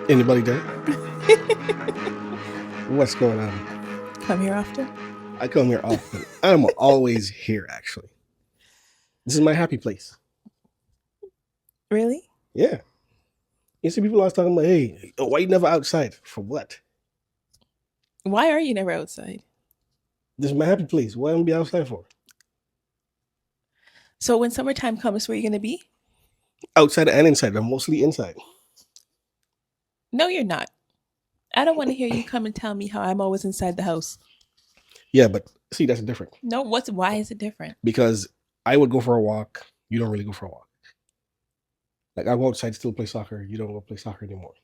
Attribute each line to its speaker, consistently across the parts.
Speaker 1: Anybody there? What's going on?
Speaker 2: Come here often?
Speaker 1: I come here often. I'm always here, actually. This is my happy place.
Speaker 2: Really?
Speaker 1: Yeah. You see people always talking about, hey, why you never outside? For what?
Speaker 2: Why are you never outside?
Speaker 1: This is my happy place. Why am I be outside for?
Speaker 2: So when summertime comes, where are you going to be?
Speaker 1: Outside and inside. I'm mostly inside.
Speaker 2: No, you're not. I don't want to hear you come and tell me how I'm always inside the house.
Speaker 1: Yeah, but see, that's different.
Speaker 2: No, why is it different?
Speaker 1: Because I would go for a walk. You don't really go for a walk. Like I go outside, still play soccer. You don't go play soccer anymore.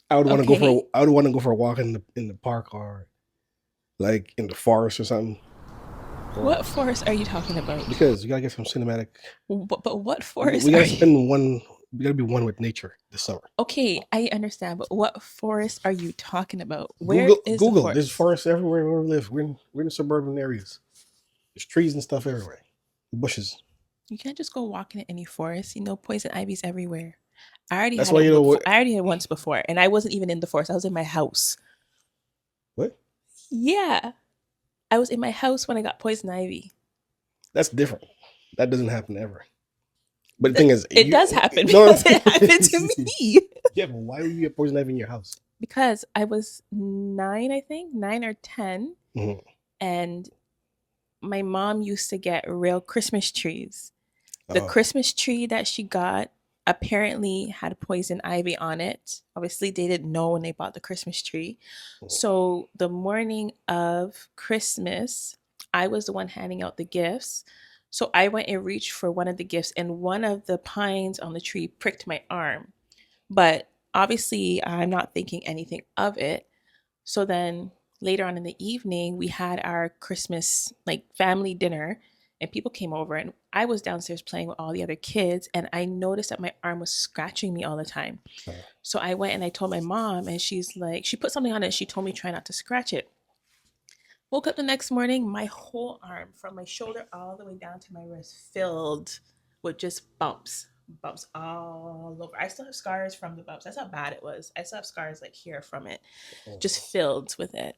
Speaker 1: I would want to go for.
Speaker 2: Okay.
Speaker 1: I would want to go for a walk in the park or like in the forest or something.
Speaker 2: What forest are you talking about?
Speaker 1: Because you gotta get some cinematic.
Speaker 2: But what
Speaker 1: We
Speaker 2: forest are
Speaker 1: gotta
Speaker 2: you?
Speaker 1: spend one. We gotta be one with nature this summer.
Speaker 2: Okay, I understand, but what forest are you talking about? Where
Speaker 1: Google,
Speaker 2: is the
Speaker 1: Google. There's
Speaker 2: forest?
Speaker 1: forests everywhere where we live. We're in suburban areas. There's trees and stuff everywhere. Bushes.
Speaker 2: You can't just go walking in any forest. Poison ivy's everywhere. I already
Speaker 1: That's
Speaker 2: had
Speaker 1: why
Speaker 2: it
Speaker 1: you know
Speaker 2: before.
Speaker 1: what.
Speaker 2: I already had it once before, and I wasn't even in the forest. I was in my house.
Speaker 1: What?
Speaker 2: Yeah, I was in my house when I got poison ivy.
Speaker 1: That's different. That doesn't happen ever. But the thing is,
Speaker 2: It does happen
Speaker 1: no.
Speaker 2: because it happened to me.
Speaker 1: Yeah, but why would you get poison ivy in your house?
Speaker 2: Because I was 9, I think, 9 or 10,
Speaker 1: Mhm.
Speaker 2: and my mom used to get real Christmas trees. The
Speaker 1: Oh,
Speaker 2: Christmas tree that she got apparently had poison ivy on it. Obviously, they didn't know when they bought the Christmas tree. So the morning of Christmas, I was the one handing out the gifts. So I went and reached for one of the gifts, and one of the pines on the tree pricked my arm. But obviously, I'm not thinking anything of it. So then later on in the evening, we had our Christmas like family dinner, and people came over, and I was downstairs playing with all the other kids, and I noticed that my arm was scratching me all the time.
Speaker 1: uh,
Speaker 2: So I went and I told my mom, and she's like, she put something on it. And she told me try not to scratch it. Woke up the next morning, my whole arm from my shoulder all the way down to my wrist filled with just bumps all over. I still have scars from the bumps. That's how bad it was. I still have scars like here from it, just filled with it.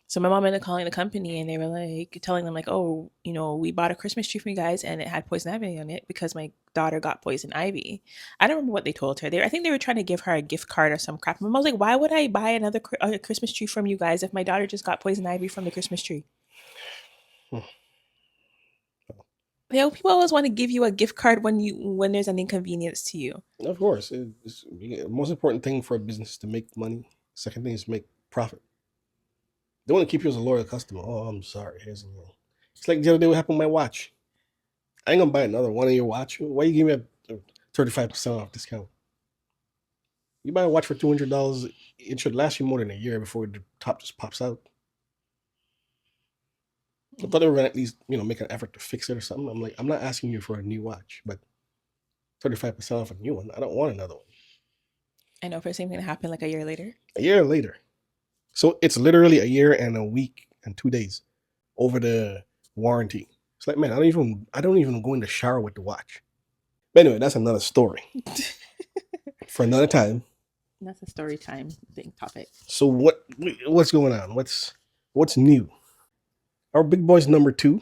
Speaker 2: So my mom ended up calling the company, and they were like telling them like, oh, we bought a Christmas tree for you guys, and it had poison ivy on it because my daughter got poison ivy. I don't remember what they told her. I think they were trying to give her a gift card or some crap. My mom was like, why would I buy another Christmas tree from you guys if my daughter just got poison ivy from the Christmas tree? People always want to give you a gift card when there's an inconvenience to you.
Speaker 1: of course, the most important thing for a business is to make money. Second thing is make profit. They want to keep you as a loyal customer. Oh, I'm sorry. Here's a little. It's like the other day what happened with my watch. I ain't gonna buy another one of your watch. Why you give me a 35% off discount? You buy a watch for $200, it should last you more than a year before the top just pops out. I thought they were gonna at least, make an effort to fix it or something. I'm like, I'm not asking you for a new watch, but 35% off a new one. I don't want another one.
Speaker 2: I know for the same thing that happened like a year later.
Speaker 1: A year later. So it's literally a year and a week and 2 days over the warranty. It's like, man, I don't even go in the shower with the watch. But anyway, that's another story for another time.
Speaker 2: That's a story time thing topic.
Speaker 1: So what's going on? What's new? Our big boy's number 2.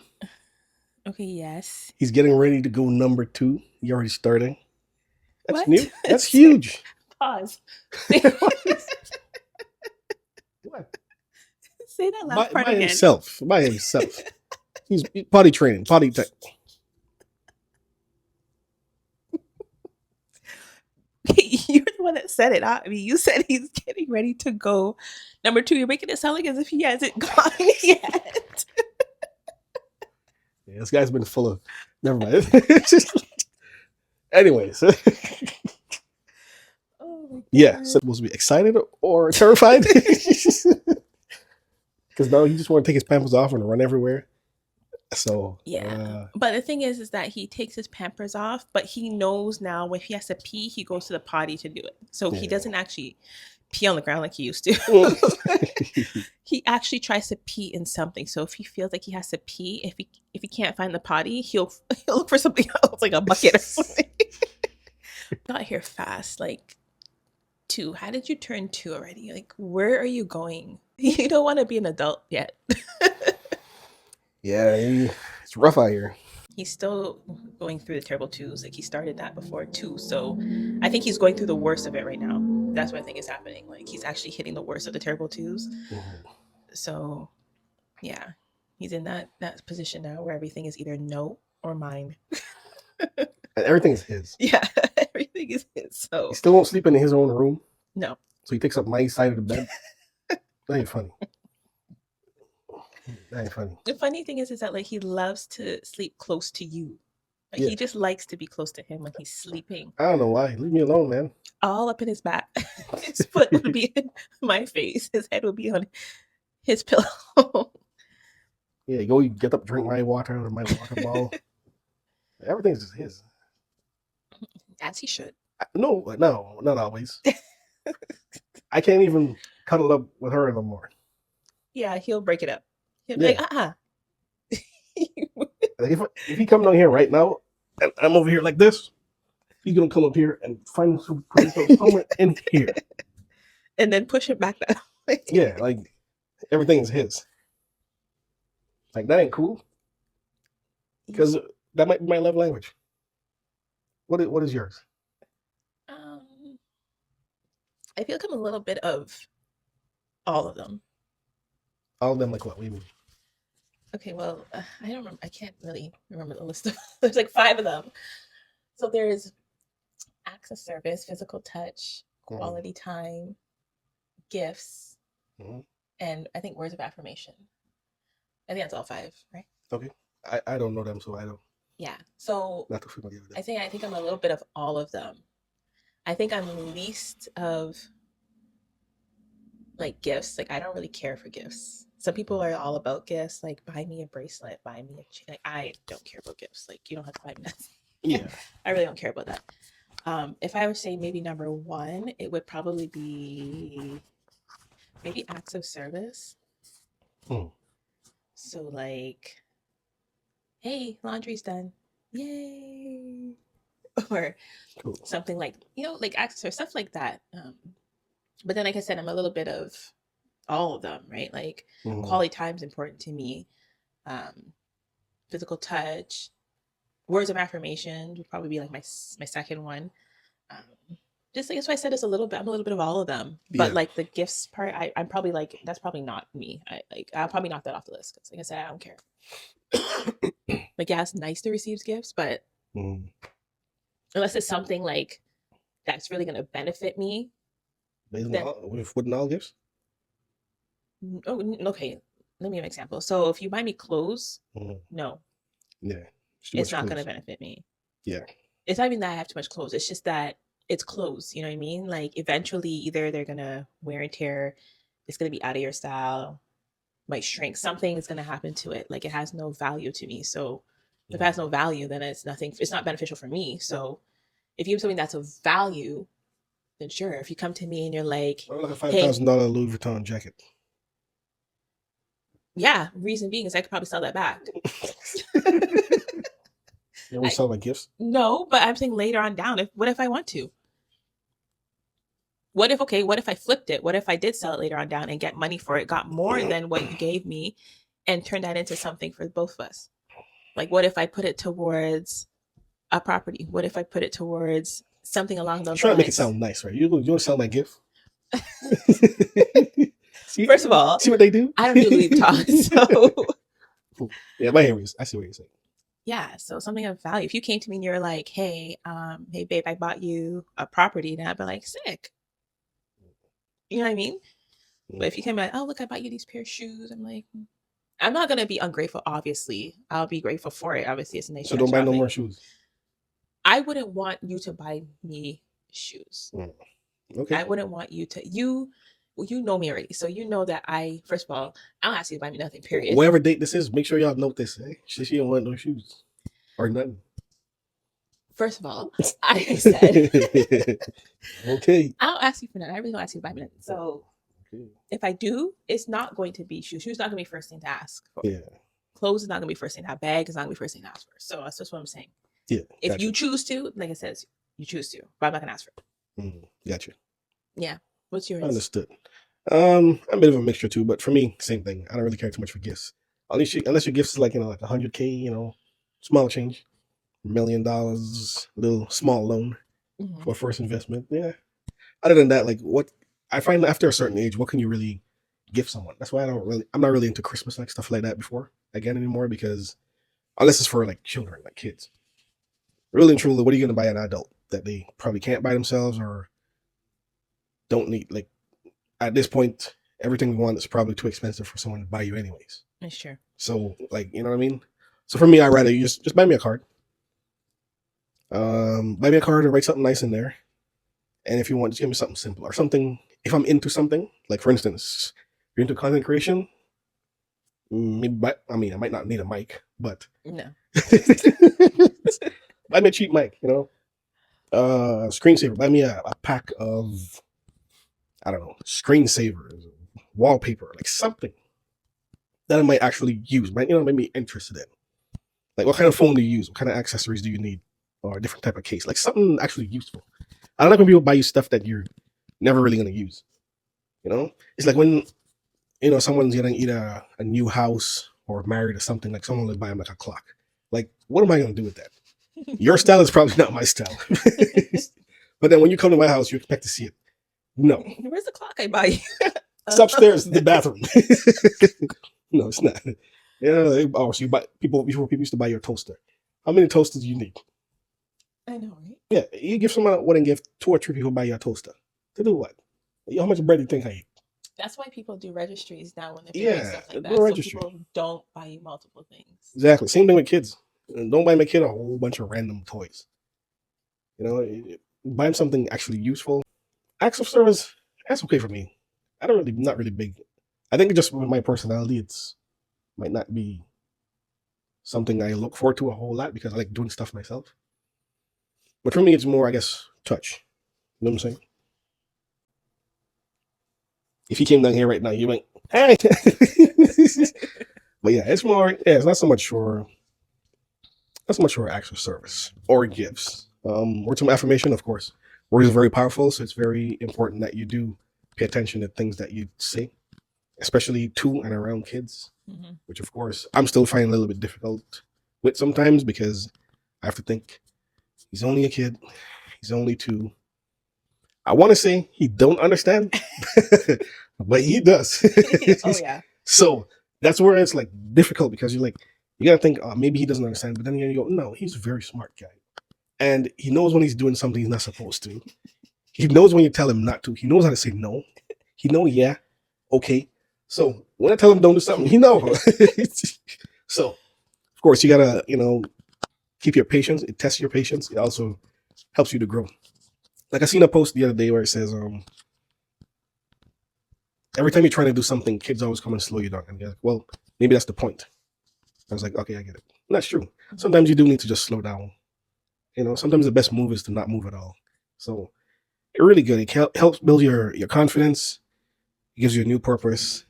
Speaker 2: Okay, yes.
Speaker 1: He's getting ready to go number 2. He already starting. That's
Speaker 2: What?
Speaker 1: new. That's huge.
Speaker 2: Pause.
Speaker 1: What?
Speaker 2: Say that last part
Speaker 1: By
Speaker 2: again.
Speaker 1: himself. By himself. He's potty training. Potty time.
Speaker 2: You're the one that said it. I mean, you said he's getting ready to go. Number 2, you're making it sound like as if he hasn't gone yet.
Speaker 1: Yeah, this guy's been full of. Never mind. Anyways.
Speaker 2: Oh my
Speaker 1: Yeah,
Speaker 2: God.
Speaker 1: so supposed to be excited or terrified. Because now he just want to take his pampers off and run everywhere. So
Speaker 2: Yeah. But the thing is that he takes his pampers off, but he knows now if he has to pee, he goes to the potty to do it. So he
Speaker 1: yeah.
Speaker 2: doesn't actually pee on the ground like he used to. He actually tries to pee in something. So if he feels like he has to pee, if he can't find the potty, he'll look for something else like a bucket or something. got here fast. Like, 2. How did you turn 2 already? Like, where are you going? You don't want to be an adult yet.
Speaker 1: Yeah, it's rough out here.
Speaker 2: He's still going through the terrible twos. Like, he started that before too. So I think he's going through the worst of it right now. That's what I think is happening. Like, he's actually hitting the worst of the terrible twos.
Speaker 1: Mhm.
Speaker 2: So yeah, he's in that position now where everything is either no or mine.
Speaker 1: And everything is his.
Speaker 2: Yeah, everything is his. So
Speaker 1: He still won't sleep in his own room,
Speaker 2: no.
Speaker 1: so he takes up my side of the bed. That ain't funny. That ain't funny.
Speaker 2: The funny thing is that like he loves to sleep close to you. Like,
Speaker 1: Yeah.
Speaker 2: he just likes to be close to him when he's sleeping.
Speaker 1: I don't know why. Leave me alone, man.
Speaker 2: All up in his back. His foot would be in my face. His head would be on his pillow.
Speaker 1: Yeah, you get up, drink my water out of my water bottle. Everything's just his.
Speaker 2: As he should.
Speaker 1: No, not always. I can't even cuddle up with her no more.
Speaker 2: Yeah, he'll break it up. He'll be like,
Speaker 1: Like if he come down here right now, and I'm over here like this, he's gonna come up here and find himself somewhere in here.
Speaker 2: And then push it back that way.
Speaker 1: Yeah, like everything is his. Like that ain't cool. Because that might be my love language. What is yours?
Speaker 2: I feel like I'm a little bit of all of them.
Speaker 1: All of them, like what? What do you mean?
Speaker 2: Okay, well, I don't remember. I can't really remember the list of. There's like 5 of them. So there's acts of service, physical touch, quality time, gifts, and I think words of affirmation. I think that's all 5, right?
Speaker 1: Okay. I don't know them, so I don't.
Speaker 2: Yeah. So
Speaker 1: not too familiar with them.
Speaker 2: I think I'm a little bit of all of them. I think I'm least of like gifts. Like, I don't really care for gifts. Some people are all about gifts, like buy me a bracelet, buy me a chain. Like, I don't care about gifts. Like, you don't have to buy me that.
Speaker 1: Yeah.
Speaker 2: I really don't care about that. If I would say maybe number 1, it would probably be maybe acts of service. So like, hey, laundry's done. Yay. Or something like, like acts of service, stuff like that. But then, like I said, I'm a little bit of all of them, right? Like, quality time is important to me. Physical touch, words of affirmation would probably be like my second one. Just like, that's why I said it's a little bit. I'm a little bit of all of them. But like the gifts part, I'm probably like, that's probably not me. I'll probably knock that off the list because, like I said, I don't care. Like, yeah, it's nice to receive gifts, but unless it's something like that's really going to benefit me.
Speaker 1: Wouldn't all gifts?
Speaker 2: Oh, okay. Let me give an example. So if you buy me clothes, no.
Speaker 1: Yeah.
Speaker 2: It's not going to benefit me.
Speaker 1: Yeah.
Speaker 2: It's not even that I have too much clothes. It's just that it's clothes. You know what I mean? Like, eventually, either they're going to wear and tear. It's going to be out of your style. Might shrink. Something is going to happen to it. Like, it has no value to me. So if it has no value, then it's nothing. It's not beneficial for me. So if you have something that's of value, then sure. If you come to me and you're like,
Speaker 1: like a $5,000 Louis Vuitton jacket.
Speaker 2: Yeah, reason being is I could probably sell that back.
Speaker 1: You want to sell my gifts?
Speaker 2: No, but I'm saying later on down. What if I want to? What if I flipped it? What if I did sell it later on down and get money for it, got more than what you gave me, and turned that into something for both of us? Like, what if I put it towards a property? What if I put it towards something along those lines?
Speaker 1: Try to make it sound nice, right? You want to sell my gift?
Speaker 2: First of all,
Speaker 1: see what they do?
Speaker 2: I don't do Louis Vuitton, so
Speaker 1: yeah, my areas. I see what you're saying.
Speaker 2: Yeah, so something of value. If you came to me and you're like, hey, babe, I bought you a property, then I'd be like, sick. You know what I mean? But if you came like, oh, look, I bought you these pair of shoes, I'm like, I'm not gonna be ungrateful, obviously. I'll be grateful for it. Obviously, it's a nice.
Speaker 1: So don't buy no more shoes.
Speaker 2: I wouldn't want you to buy me shoes.
Speaker 1: Okay.
Speaker 2: I wouldn't want you to you know me already. So you know that first of all, I don't ask you to buy me nothing, period.
Speaker 1: Whatever date this is, make sure y'all note this. Eh? She don't want no shoes. Or nothing.
Speaker 2: First of all, I said
Speaker 1: okay.
Speaker 2: I don't ask you for nothing. I really don't ask you to buy me nothing. So if I do, it's not going to be shoes. Shoes not gonna be first thing to ask for.
Speaker 1: Yeah.
Speaker 2: Clothes is not gonna be first thing to ask. Bag is not gonna be first thing to ask for. So that's just what I'm saying.
Speaker 1: Yeah.
Speaker 2: If you choose to, like I said, you choose to, but I'm not gonna ask for it.
Speaker 1: Gotcha.
Speaker 2: Yeah. What's yours?
Speaker 1: Understood. I'm a bit of a mixture too, but for me, same thing. I don't really care too much for gifts. Unless your gifts is like like 100K, small change, $1 million, little small loan
Speaker 2: Mhm.
Speaker 1: for a first investment. Yeah. Other than that, like what I find after a certain age, what can you really gift someone? That's why I'm not really into Christmas like stuff like that before again anymore because unless it's for like children, like kids. Really and truly, what are you gonna buy an adult that they probably can't buy themselves or don't need? Like at this point, everything we want is probably too expensive for someone to buy you anyways.
Speaker 2: That's true.
Speaker 1: So like, you know what I mean? So for me, I'd rather you just buy me a card. Buy me a card or write something nice in there. And if you want, just give me something simple or something. If I'm into something, like for instance, you're into content creation, maybe I mean, I might not need a mic, but
Speaker 2: No.
Speaker 1: buy me a cheap mic. Screensaver. Buy me a pack of, I don't know, screensavers, wallpaper, like something that I might actually use, might make me interested in. Like what kind of phone do you use? What kind of accessories do you need? Or a different type of case. Like something actually useful. I don't like when people buy you stuff that you're never really gonna use. It's like when someone's getting either a new house or married or something. Like someone will buy them like a clock. Like what am I gonna do with that? Your style is probably not my style. But then when you come to my house, you expect to see it. No,
Speaker 2: Where's the clock I buy you?
Speaker 1: it's upstairs in the bathroom. No, it's not. Yeah, so you buy people before people used to buy your toaster. How many toasters do you need?
Speaker 2: I know, right?
Speaker 1: Yeah, you give someone a wedding gift, 2 or 3 people buy you a toaster. To do what? How much bread do you think I eat?
Speaker 2: That's why people do registries now when they're picking
Speaker 1: Yeah,
Speaker 2: stuff
Speaker 1: do
Speaker 2: like
Speaker 1: a
Speaker 2: that. So
Speaker 1: registry.
Speaker 2: people don't buy you multiple things.
Speaker 1: Exactly. Same thing with kids. Don't buy my kid a whole bunch of random toys. Buy him something actually useful. Acts of service, that's okay for me. Not really big. I think just with my personality, it's might not be something I look forward to a whole lot because I like doing stuff myself. But for me, it's more, I guess, touch. You know what I'm saying? If he came down here right now, you went, hey. But yeah, it's more. Yeah, it's not so much for acts of service or gifts. Words of affirmation, of course. Words are very powerful, so it's very important that you do pay attention to things that you say, especially to and around kids,
Speaker 2: Mhm.
Speaker 1: which of course I'm still finding a little bit difficult with sometimes because I have to think he's only a kid, he's only 2. I want to say he don't understand, but he does.
Speaker 2: Oh yeah.
Speaker 1: So that's where it's like difficult because you gotta think, oh, maybe he doesn't understand, but then you go, no, he's a very smart guy, and he knows when he's doing something he's not supposed to. He knows when you tell him not to. He knows how to say no. He know, yeah, okay. So when I tell him don't do something, he know. So of course you gotta keep your patience. It tests your patience. It also helps you to grow. Like I seen a post the other day where it says, every time you're trying to do something, kids always come and slow you down. And you're like, well, maybe that's the point. I was like, okay, I get it. And that's true. Sometimes you do need to just slow down. Sometimes the best move is to not move at all. So it's really good. It helps build your confidence. It gives you a new purpose.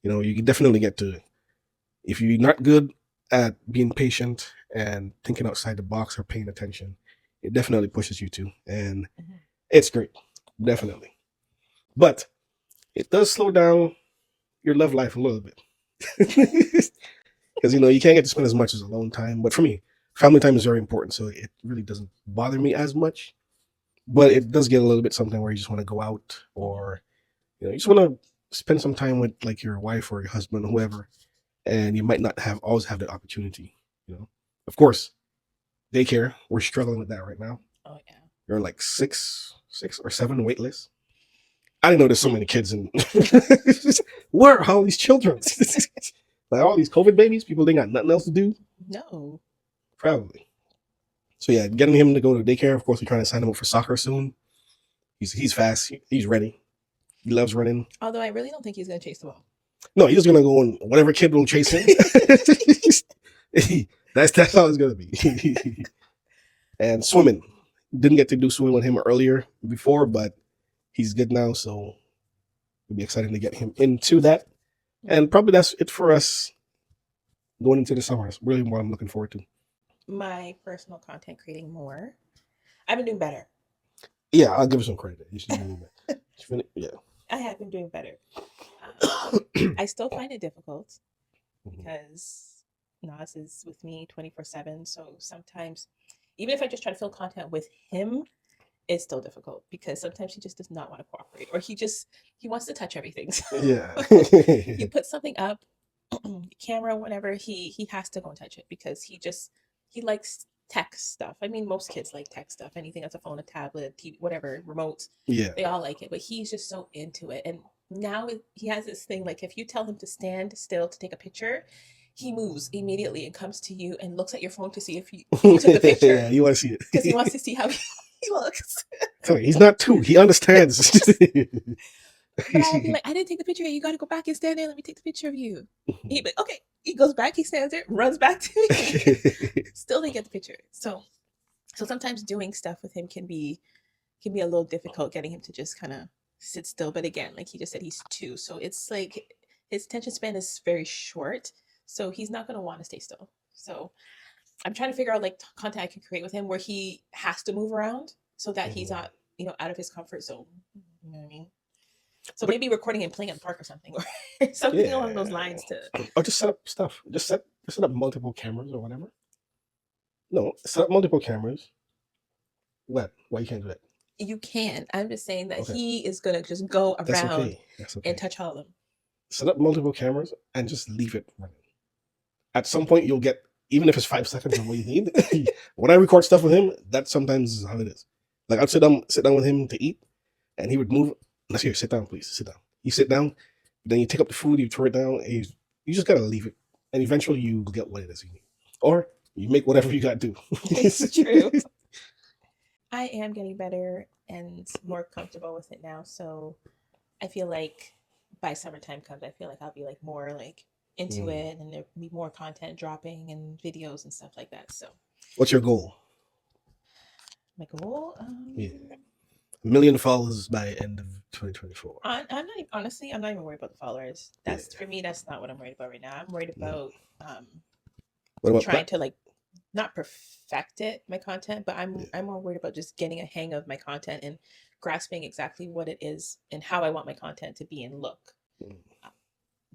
Speaker 1: You can definitely get to, if you're not good at being patient and thinking outside the box or paying attention, it definitely pushes you to. And
Speaker 2: Mhm.
Speaker 1: it's great. Definitely. But it does slow down your love life a little bit. Because you can't get to spend as much as alone time. But for me, family time is very important, so it really doesn't bother me as much. But it does get a little bit something where you just want to go out, or you just want to spend some time with like your wife or your husband or whoever, and you might not have always have the opportunity. Of course, daycare, we're struggling with that right now.
Speaker 2: Oh yeah.
Speaker 1: You're on like six or seven wait lists. I didn't know there's so many kids in. Where are all these children? Like all these COVID babies, people they got nothing else to do.
Speaker 2: No.
Speaker 1: Probably. So yeah, getting him to go to daycare. Of course, we're trying to sign him up for soccer soon. He's fast. He's ready. He loves running.
Speaker 2: Although I really don't think he's gonna chase the ball.
Speaker 1: No, he's just gonna go on whatever kid will chase him. That's how it's gonna be. And swimming. Didn't get to do swimming with him earlier before, but he's good now, so it'll be exciting to get him into that. And probably that's it for us going into the summer. It's really what I'm looking forward to.
Speaker 2: My personal content creating more. I've been doing better.
Speaker 1: Yeah, I'll give her some credit. She's doing that. Yeah.
Speaker 2: I have been doing better. I still find it difficult
Speaker 1: Mhm.
Speaker 2: because Nas is with me 24/7. So sometimes, even if I just try to fill content with him, it's still difficult because sometimes he just does not want to cooperate, or he wants to touch everything.
Speaker 1: Yeah.
Speaker 2: You put something up, camera, whatever, he has to go and touch it because he likes tech stuff. I mean, most kids like tech stuff. Anything that's a phone, a tablet, TV, whatever, remotes,
Speaker 1: Yeah.
Speaker 2: they all like it. But he's just so into it, and now he has this thing like if you tell him to stand still to take a picture, he moves immediately and comes to you and looks at your phone to see if you took the
Speaker 1: Yeah,
Speaker 2: picture
Speaker 1: you want to see
Speaker 2: because he
Speaker 1: it.
Speaker 2: wants to see how he looks.
Speaker 1: Tell me, he's not two. He understands.
Speaker 2: But I'll be like, I didn't take the picture yet. You got to go back and stand there. Let me take the picture of you. He be like, okay. He goes back. He stands there, runs back to me. Still didn't get the picture. So sometimes doing stuff with him can be a little difficult. Getting him to just kind of sit still. But again, like he just said, he's two, so it's like his attention span is very short. So he's not gonna want to stay still. So I'm trying to figure out like content I can create with him where he has to move around so that he's not out of his comfort zone. You know what I mean? So
Speaker 1: But
Speaker 2: maybe recording and playing in the park or something, or something along those
Speaker 1: yeah,
Speaker 2: lines to.
Speaker 1: or just set up stuff. Just set up multiple cameras or whatever. No, set up multiple cameras. What? Why you can't do that?
Speaker 2: You can. I'm just saying that
Speaker 1: Okay,
Speaker 2: he is gonna just go
Speaker 1: that's
Speaker 2: around
Speaker 1: okay. That's
Speaker 2: and
Speaker 1: okay.
Speaker 2: touch all of them.
Speaker 1: Set up multiple cameras and just leave it running. At some point, you'll get, even if it's 5 seconds of what you need. When I record stuff with him, that sometimes is how it is. Like I'd sit down with him to eat, and he would move. Let's hear. Sit down, please. Sit down. You sit down, then you take up the food, you throw it down, and you just gotta leave it, and eventually you get what it is you need, or you make whatever you gotta do.
Speaker 2: It's true. I am getting better and more comfortable with it now. So I feel like by summertime comes, I feel like I'll be like more like into
Speaker 1: Mm.
Speaker 2: it, and there'll be more content dropping and videos and stuff like that. So
Speaker 1: What's your goal?
Speaker 2: my goal,
Speaker 1: Yeah, 1 million followers by end of 2024.
Speaker 2: I'm not honestly, I'm not even worried about the followers.
Speaker 1: Yeah.
Speaker 2: That's for me. That's not what I'm worried about right now. I'm worried
Speaker 1: Mm.
Speaker 2: about um,
Speaker 1: What about
Speaker 2: trying to like not perfect it my content, but I'm
Speaker 1: Yeah.
Speaker 2: I'm more worried about just getting a hang of my content and grasping exactly what it is and how I want my content to be and look.
Speaker 1: Mm.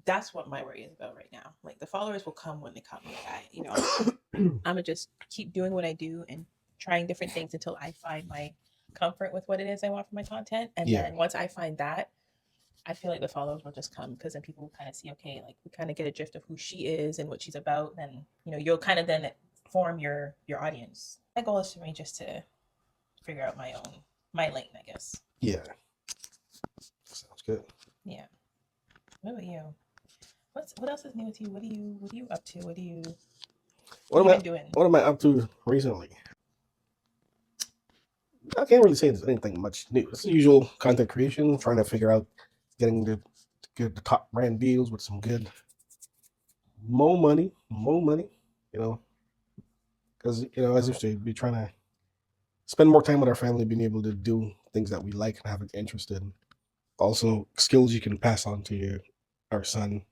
Speaker 2: That's what my worry is about right now. Like the followers will come when they come. Like I'm gonna just keep doing what I do and trying different things until I find my comfort with what it is I want for my content. And
Speaker 1: Yeah.
Speaker 2: then once I find that, I feel like the followers will just come because then people will kind of see, okay, like we kind of get a drift of who she is and what she's about. Then you'll kind of then form your audience. My goal is for me just to figure out my lane, I guess.
Speaker 1: Yeah. Sounds good.
Speaker 2: Yeah. What about you? What else is new with you? What are you up to? What
Speaker 1: What
Speaker 2: have
Speaker 1: am
Speaker 2: you
Speaker 1: I?
Speaker 2: been doing?
Speaker 1: What am I up to recently? I can't really say there's anything much new. It's the usual content creation, trying to figure out getting the top brand deals with some good more money. You know, because as if to be trying to spend more time with our family, being able to do things that we like and have an interest in. Also, skills you can pass on to our son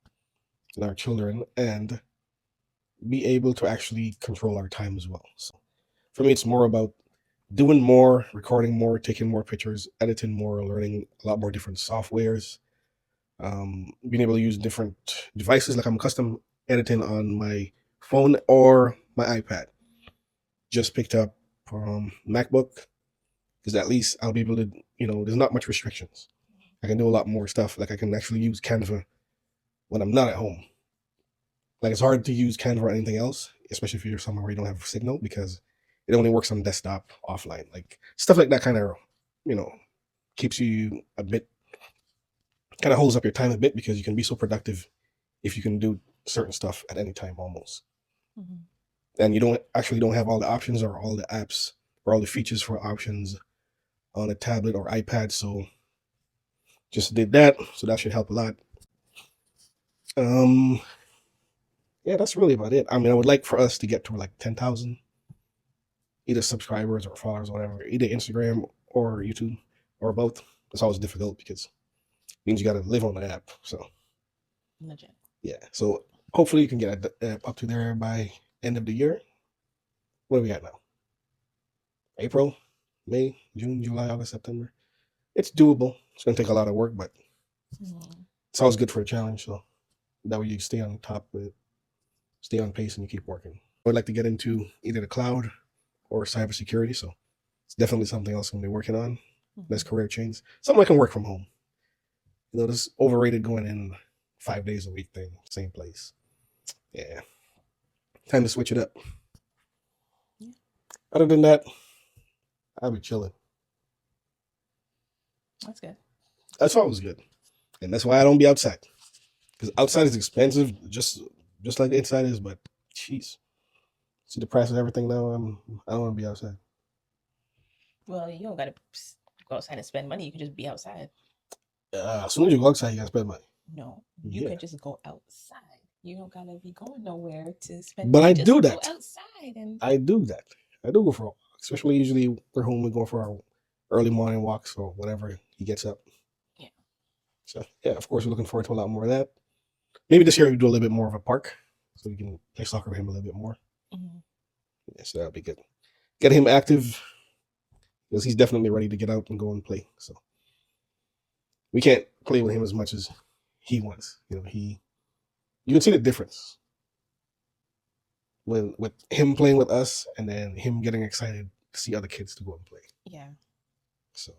Speaker 1: and our children, and be able to actually control our time as well. So for me, it's more about doing more, recording more, taking more pictures, editing more, learning a lot more different softwares, being able to use different devices. Like I'm custom editing on my phone or my iPad. Just picked up MacBook because at least I'll be able to, there's not much restrictions. I can do a lot more stuff. Like I can actually use Canva when I'm not at home. Like it's hard to use Canva or anything else, especially if you're somewhere where you don't have signal because it only works on desktop offline. Like stuff like that kind of, you know, keeps you a bit, kind of holds up your time a bit because you can be so productive if you can do certain stuff at any time almost.
Speaker 2: Mm-hmm.
Speaker 1: And you don't have all the options or all the apps or all the features for options on a tablet or iPad. So just did that. So that should help a lot. Um, yeah, that's really about it. I mean, I would like for us to get to like 10,000 either subscribers or followers or whatever, either Instagram or YouTube or both. It's always difficult because it means you got to live on the app. So
Speaker 2: Legit.
Speaker 1: yeah, so hopefully you can get up to there by end of the year. What are we at now? April. May, June, July, August, September. It's doable. It's going to take a lot of work, but it's always good for a challenge. So that way you stay on top of it, stay on pace, and you keep working. I would like to get into either the cloud or cybersecurity. So it's definitely something else I'm going to be working on. That's career change. Something I can work from home. This overrated going in 5 days a week thing, same place. Yeah. Time to switch it up.
Speaker 2: Yeah.
Speaker 1: Other than that, I'll be chilling.
Speaker 2: That's good.
Speaker 1: That's always good. And that's why I don't be outside. Because outside is expensive, just like inside is, but jeez. See the price of everything now, I don't want to be outside.
Speaker 2: Well, you don't gotta go outside and spend money. You can just be outside.
Speaker 1: As soon as you go outside, you gotta spend money.
Speaker 2: No, you
Speaker 1: Yeah.
Speaker 2: can just go outside. You don't gotta be going nowhere to spend
Speaker 1: But
Speaker 2: money.
Speaker 1: I
Speaker 2: Just
Speaker 1: do
Speaker 2: go
Speaker 1: that.
Speaker 2: outside and
Speaker 1: I do that. I do go for a walk. Especially usually we're home, we go for our early morning walks or whatever he gets up.
Speaker 2: yeah.
Speaker 1: So yeah, of course we're looking forward to a lot more of that. Maybe this year we do a little bit more of a park. So we can play soccer with him a little bit more.
Speaker 2: Mhm.
Speaker 1: Yeah, so that'll be good. Get him active because he's definitely ready to get out and go and play. So we can't play with him as much as he wants. You can see the difference when with him playing with us and then him getting excited to see other kids to go and play.
Speaker 2: Yeah.
Speaker 1: So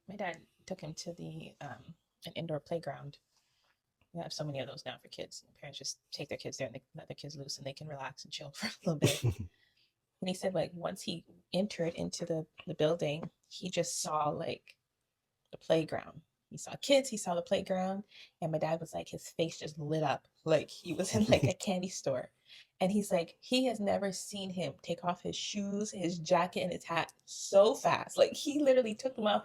Speaker 2: My dad took him to the an indoor playground. We have so many of those now for kids. Parents just take their kids there and they let their kids loose and they can relax and chill for a little bit. And he said like once he entered into the building, he just saw like the playground. He saw kids, he saw the playground, and my dad was like, his face just lit up like he was in like a candy store. And he's like, he has never seen him take off his shoes, his jacket, and his hat so fast. Like he literally took them off,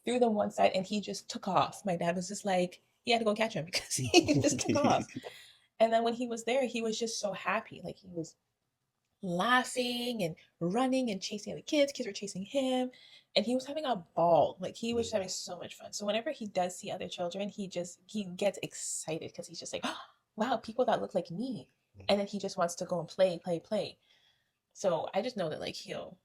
Speaker 2: threw them one side, and he just took off. My dad was just like, he had to go catch him because he just took off. And then when he was there, he was just so happy. Like he was laughing and running and chasing the kids. Kids were chasing him, and he was having a ball. Like he was having so much fun. So whenever he does see other children, he gets excited because he's just like, oh, wow, people that look like me. And then he just wants to go and play, play, play. So I just know that like he'll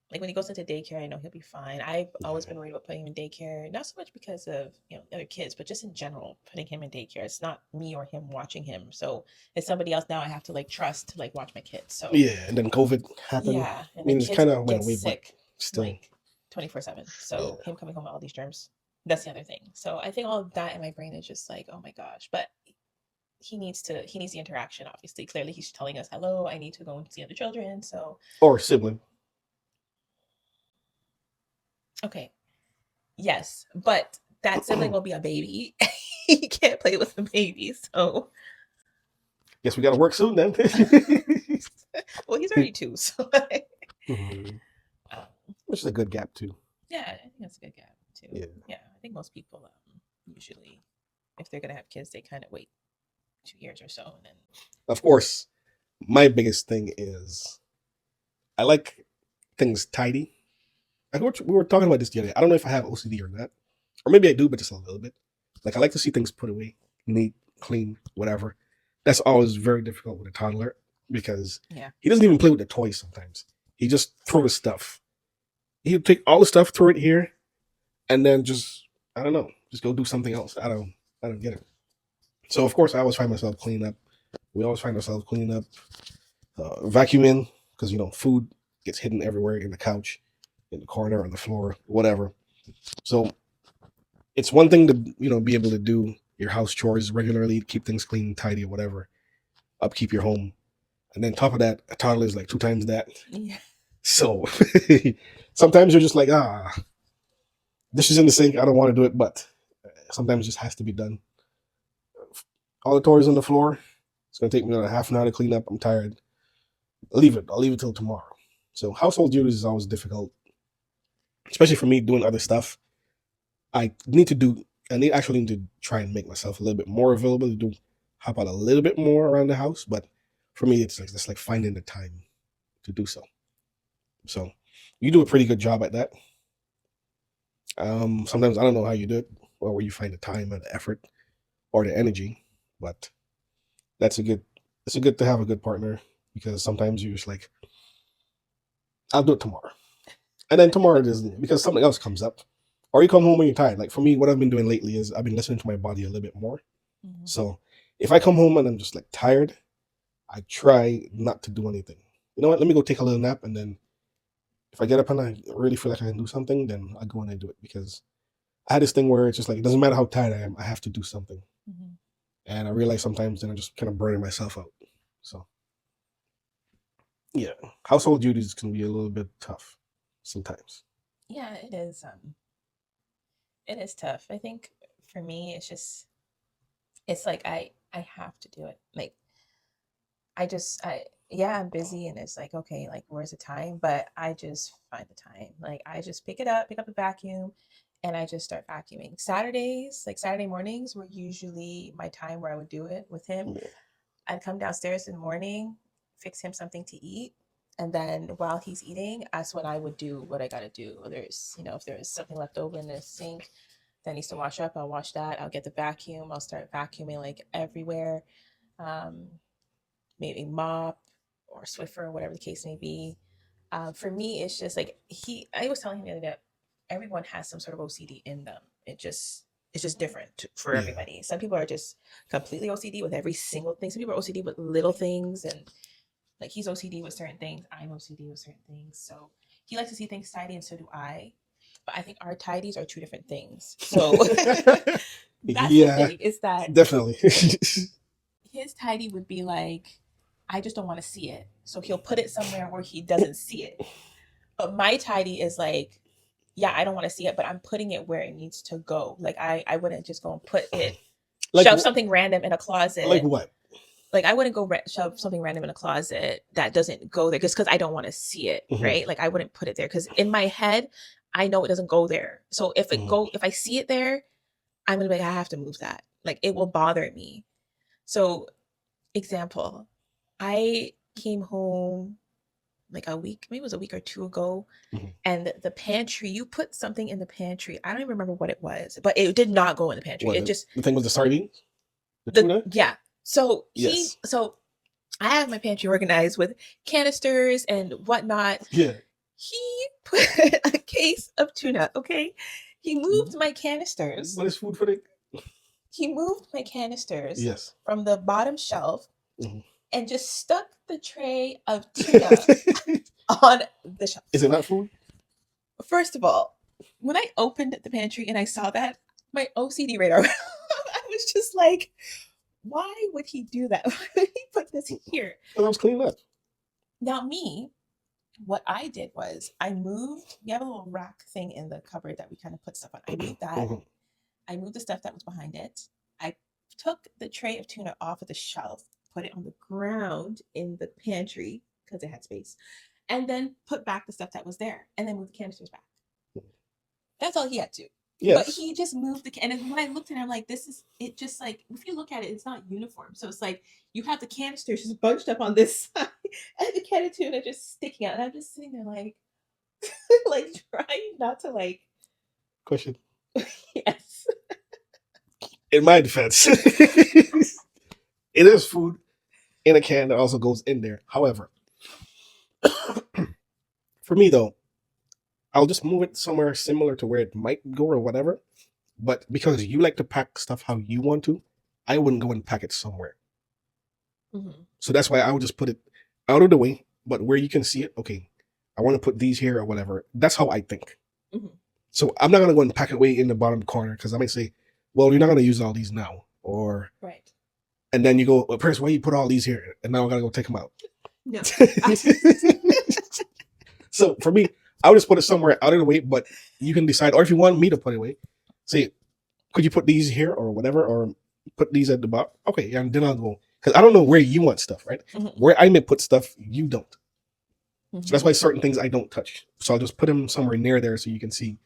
Speaker 2: like when he goes into daycare, I know he'll be fine. I've always been worried about putting him in daycare, not so much because of other kids, but just in general, putting him in daycare. It's not me or him watching him, so it's somebody else now. I have to like trust to like watch my kids. So
Speaker 1: yeah, and then COVID happened.
Speaker 2: yeah,
Speaker 1: I
Speaker 2: and
Speaker 1: mean,
Speaker 2: then
Speaker 1: it's
Speaker 2: kids
Speaker 1: kind of went
Speaker 2: get
Speaker 1: away, but
Speaker 2: sick
Speaker 1: still,
Speaker 2: like 24/7. So
Speaker 1: yeah,
Speaker 2: him coming home with all these germs, that's the other thing. So I think all of that in my brain is just like, oh my gosh, but he needs the interaction. Obviously, clearly he's telling us, hello, I need to go and see other children. So
Speaker 1: or sibling.
Speaker 2: okay, yes, but that sibling will be a baby. He can't play with a baby, so
Speaker 1: Guess we got to work soon then.
Speaker 2: well, he's already two, so
Speaker 1: Mhm.
Speaker 2: um,
Speaker 1: Which is a good gap too.
Speaker 2: yeah, I think that's a good gap too.
Speaker 1: Yeah.
Speaker 2: Yeah, I think most people usually, if they're gonna have kids, they kind of wait 2 years or so, and then
Speaker 1: Of course, my biggest thing is I like things tidy. We were talking about this the other day. I don't know if I have OCD or not, or maybe I do, but just a little bit. Like I like to see things put away, neat, clean, whatever. That's always very difficult with a toddler because
Speaker 2: yeah,
Speaker 1: he doesn't even play with the toys sometimes. He just throws stuff. He'll take all the stuff, throw it here, and then just I don't know, just go do something else. I don't get it. So of course I always find myself cleaning up. We always find ourselves cleaning up, vacuuming because food gets hidden everywhere in the couch, in the corner, on the floor, whatever. So it's one thing to be able to do your house chores regularly, keep things clean, tidy, or whatever, upkeep your home, and then top of that, a toddler is like two times that.
Speaker 2: yeah,
Speaker 1: So sometimes you're just like, this is in the sink. I don't want to do it, but sometimes it just has to be done. All the toys on the floor. It's gonna take me another half an hour to clean up. I'm tired. Leave it. I'll leave it till tomorrow. So household duties is always difficult, especially for me doing other stuff. I need to do. Actually need to try and make myself a little bit more available to do hop out a little bit more around the house. But for me, it's like just like finding the time to do so. So you do a pretty good job at that. Sometimes I don't know how you do it, or where you find the time and the effort or the energy, but that's a good. It's a good to have a good partner because sometimes you're just like, I'll do it tomorrow. And then tomorrow it isn't because something else comes up. Or you come home when you're tired. Like for me, what I've been doing lately is I've been listening to my body a little bit more.
Speaker 2: Mhm.
Speaker 1: So if I come home and I'm just like tired, I try not to do anything. You know what? Let me go take a little nap, and then if I get up and I really feel like I can do something, then I go and I do it because I had this thing where it's just like it doesn't matter how tired I am, I have to do something.
Speaker 2: Mhm.
Speaker 1: And I realize sometimes then I'm just kind of burning myself out. So yeah, household duties can be a little bit tough sometimes.
Speaker 2: Yeah, it is. It is tough. I think for me, it's like I have to do it. Like I yeah, I'm busy and it's like, okay, like where's the time? But I just find the time. Like I just pick up the vacuum and I just start vacuuming. Saturdays, like Saturday mornings were usually my time where I would do it with him.
Speaker 1: Yeah.
Speaker 2: I'd come downstairs in the morning, fix him something to eat. And then while he's eating, that's when I would do what I gotta do. There's, if there's something left over in the sink that needs to wash up, I'll wash that. I'll get the vacuum. I'll start vacuuming like everywhere. Um, Maybe mop or Swiffer, whatever the case may be. For me, it's just like I was telling him the other day, everyone has some sort of OCD in them. It's just different for
Speaker 1: Yeah.
Speaker 2: everybody. Some people are just completely OCD with every single thing. Some people are OCD with little things, and like he's OCD with certain things. I'm OCD with certain things. So he likes to see things tidy, and so do I. But I think our tidies are two different things. So that's the
Speaker 1: Yeah,
Speaker 2: thing, is that
Speaker 1: definitely.
Speaker 2: his tidy would be like, I just don't want to see it. So he'll put it somewhere where he doesn't see it. But my tidy is like, yeah, I don't want to see it, but I'm putting it where it needs to go. Like I wouldn't just go and put it,
Speaker 1: like
Speaker 2: shove something random in a
Speaker 1: like
Speaker 2: closet.
Speaker 1: what?
Speaker 2: Like I wouldn't go shove something random in a closet that doesn't go there just because I don't want to see it,
Speaker 1: Mhm.
Speaker 2: right? Like I wouldn't put it there because in my head, I know it doesn't go there. So if I see it there, I'm gonna be like, I have to move that. Like it will bother me. So example, I came home like a week, maybe it was a week or two ago,
Speaker 1: Mhm.
Speaker 2: and the pantry, you put something in the pantry. I don't even remember what it was, but it did not go in the pantry.
Speaker 1: What
Speaker 2: It just
Speaker 1: the thing with the sardines, the
Speaker 2: the
Speaker 1: tuna?
Speaker 2: yeah. So
Speaker 1: Yes.
Speaker 2: I have my pantry organized with canisters and whatnot.
Speaker 1: Yeah.
Speaker 2: He put a case of tuna. Okay, he moved my canisters.
Speaker 1: What is food for the?
Speaker 2: He moved my canisters
Speaker 1: Yes.
Speaker 2: from the bottom shelf
Speaker 1: Mhm.
Speaker 2: and just stuck the tray of tuna on the shelf.
Speaker 1: Is it not food?
Speaker 2: First of all, when I opened the pantry and I saw that, my OCD radar, I was just like, why would he do that? Why would he put this here?
Speaker 1: Because I was cleaning up.
Speaker 2: Now, me, what I did was we have a little rack thing in the cupboard that we kind of put stuff on. I moved that.
Speaker 1: Mhm.
Speaker 2: I moved the stuff that was behind it. I took the tray of tuna off of the shelf, put it on the ground in the pantry because it had space, and then put back the stuff that was there, and then moved the canisters back. That's all he had to. But
Speaker 1: Yes.
Speaker 2: he just moved and then when I looked at it, I'm like, this is it. Just like if you look at it, it's not uniform. So it's like you have the canisters just bunched up on this side, and the can of tuna just sticking out. And I'm just sitting there like, like trying not to like,
Speaker 1: Question.
Speaker 2: yes,
Speaker 1: In my defense, it is food in a can that also goes in there. However, for me though, I'll just move it somewhere similar to where it might go or whatever. But because you like to pack stuff how you want to, I wouldn't go and pack it somewhere.
Speaker 2: mm-hmm.
Speaker 1: So that's why I would just put it out of the way, but where you can see it, okay, I want to put these here or whatever. That's how I think.
Speaker 2: Mm-hmm.
Speaker 1: So I'm not going to go and pack it way in the bottom corner because I might say, well, you're not going to use all these now. Or,
Speaker 2: Right.
Speaker 1: and then you go, well, Prince, why you put all these here? And now I got to go take them out.
Speaker 2: No.
Speaker 1: So for me, I would just put it somewhere out of the way, but you can decide, or if you want me to put it away, say, could you put these here or whatever, or put these at the bottom? Okay, and then I'll go because I don't know where you want stuff, right?
Speaker 2: Mm-hmm.
Speaker 1: Where I may put stuff, you don't.
Speaker 2: Mm-hmm.
Speaker 1: So that's why certain things I don't touch. So I'll just put them somewhere near there so you can see.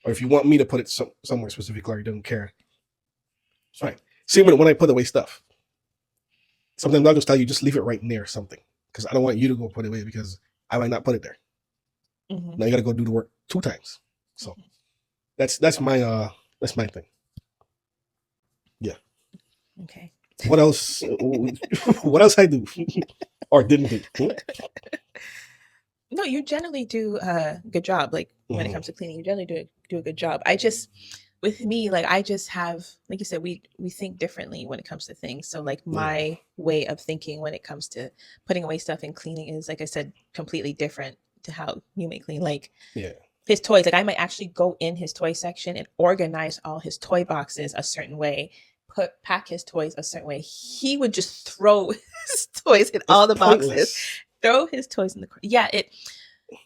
Speaker 1: Or if you want me to put it somewhere specific, or you don't care, it's fine. Same when I put away stuff. Sometimes I'll just tell you, just leave it right near something because I don't want you to go put it away because I might not put it there.
Speaker 2: Mm-hmm.
Speaker 1: Now you got to go do the work 2 times. So that's my thing. Yeah.
Speaker 2: Okay.
Speaker 1: What else? What else I do or didn't do?
Speaker 2: No, you generally do a good job. Like when it
Speaker 1: Mhm.
Speaker 2: comes to cleaning, you generally do a good job. I just with me, like I just have, like you said, we think differently when it comes to things. So like
Speaker 1: Yeah,
Speaker 2: my way of thinking when it comes to putting away stuff and cleaning is, like I said, completely different to how you may clean. Like
Speaker 1: yeah,
Speaker 2: his toys, like I might actually go in his toy section and organize all his toy boxes a certain way, pack his toys a certain way. He would just throw his toys in
Speaker 1: it's
Speaker 2: all the boxes,
Speaker 1: pointless.
Speaker 2: throw his toys in the yeah.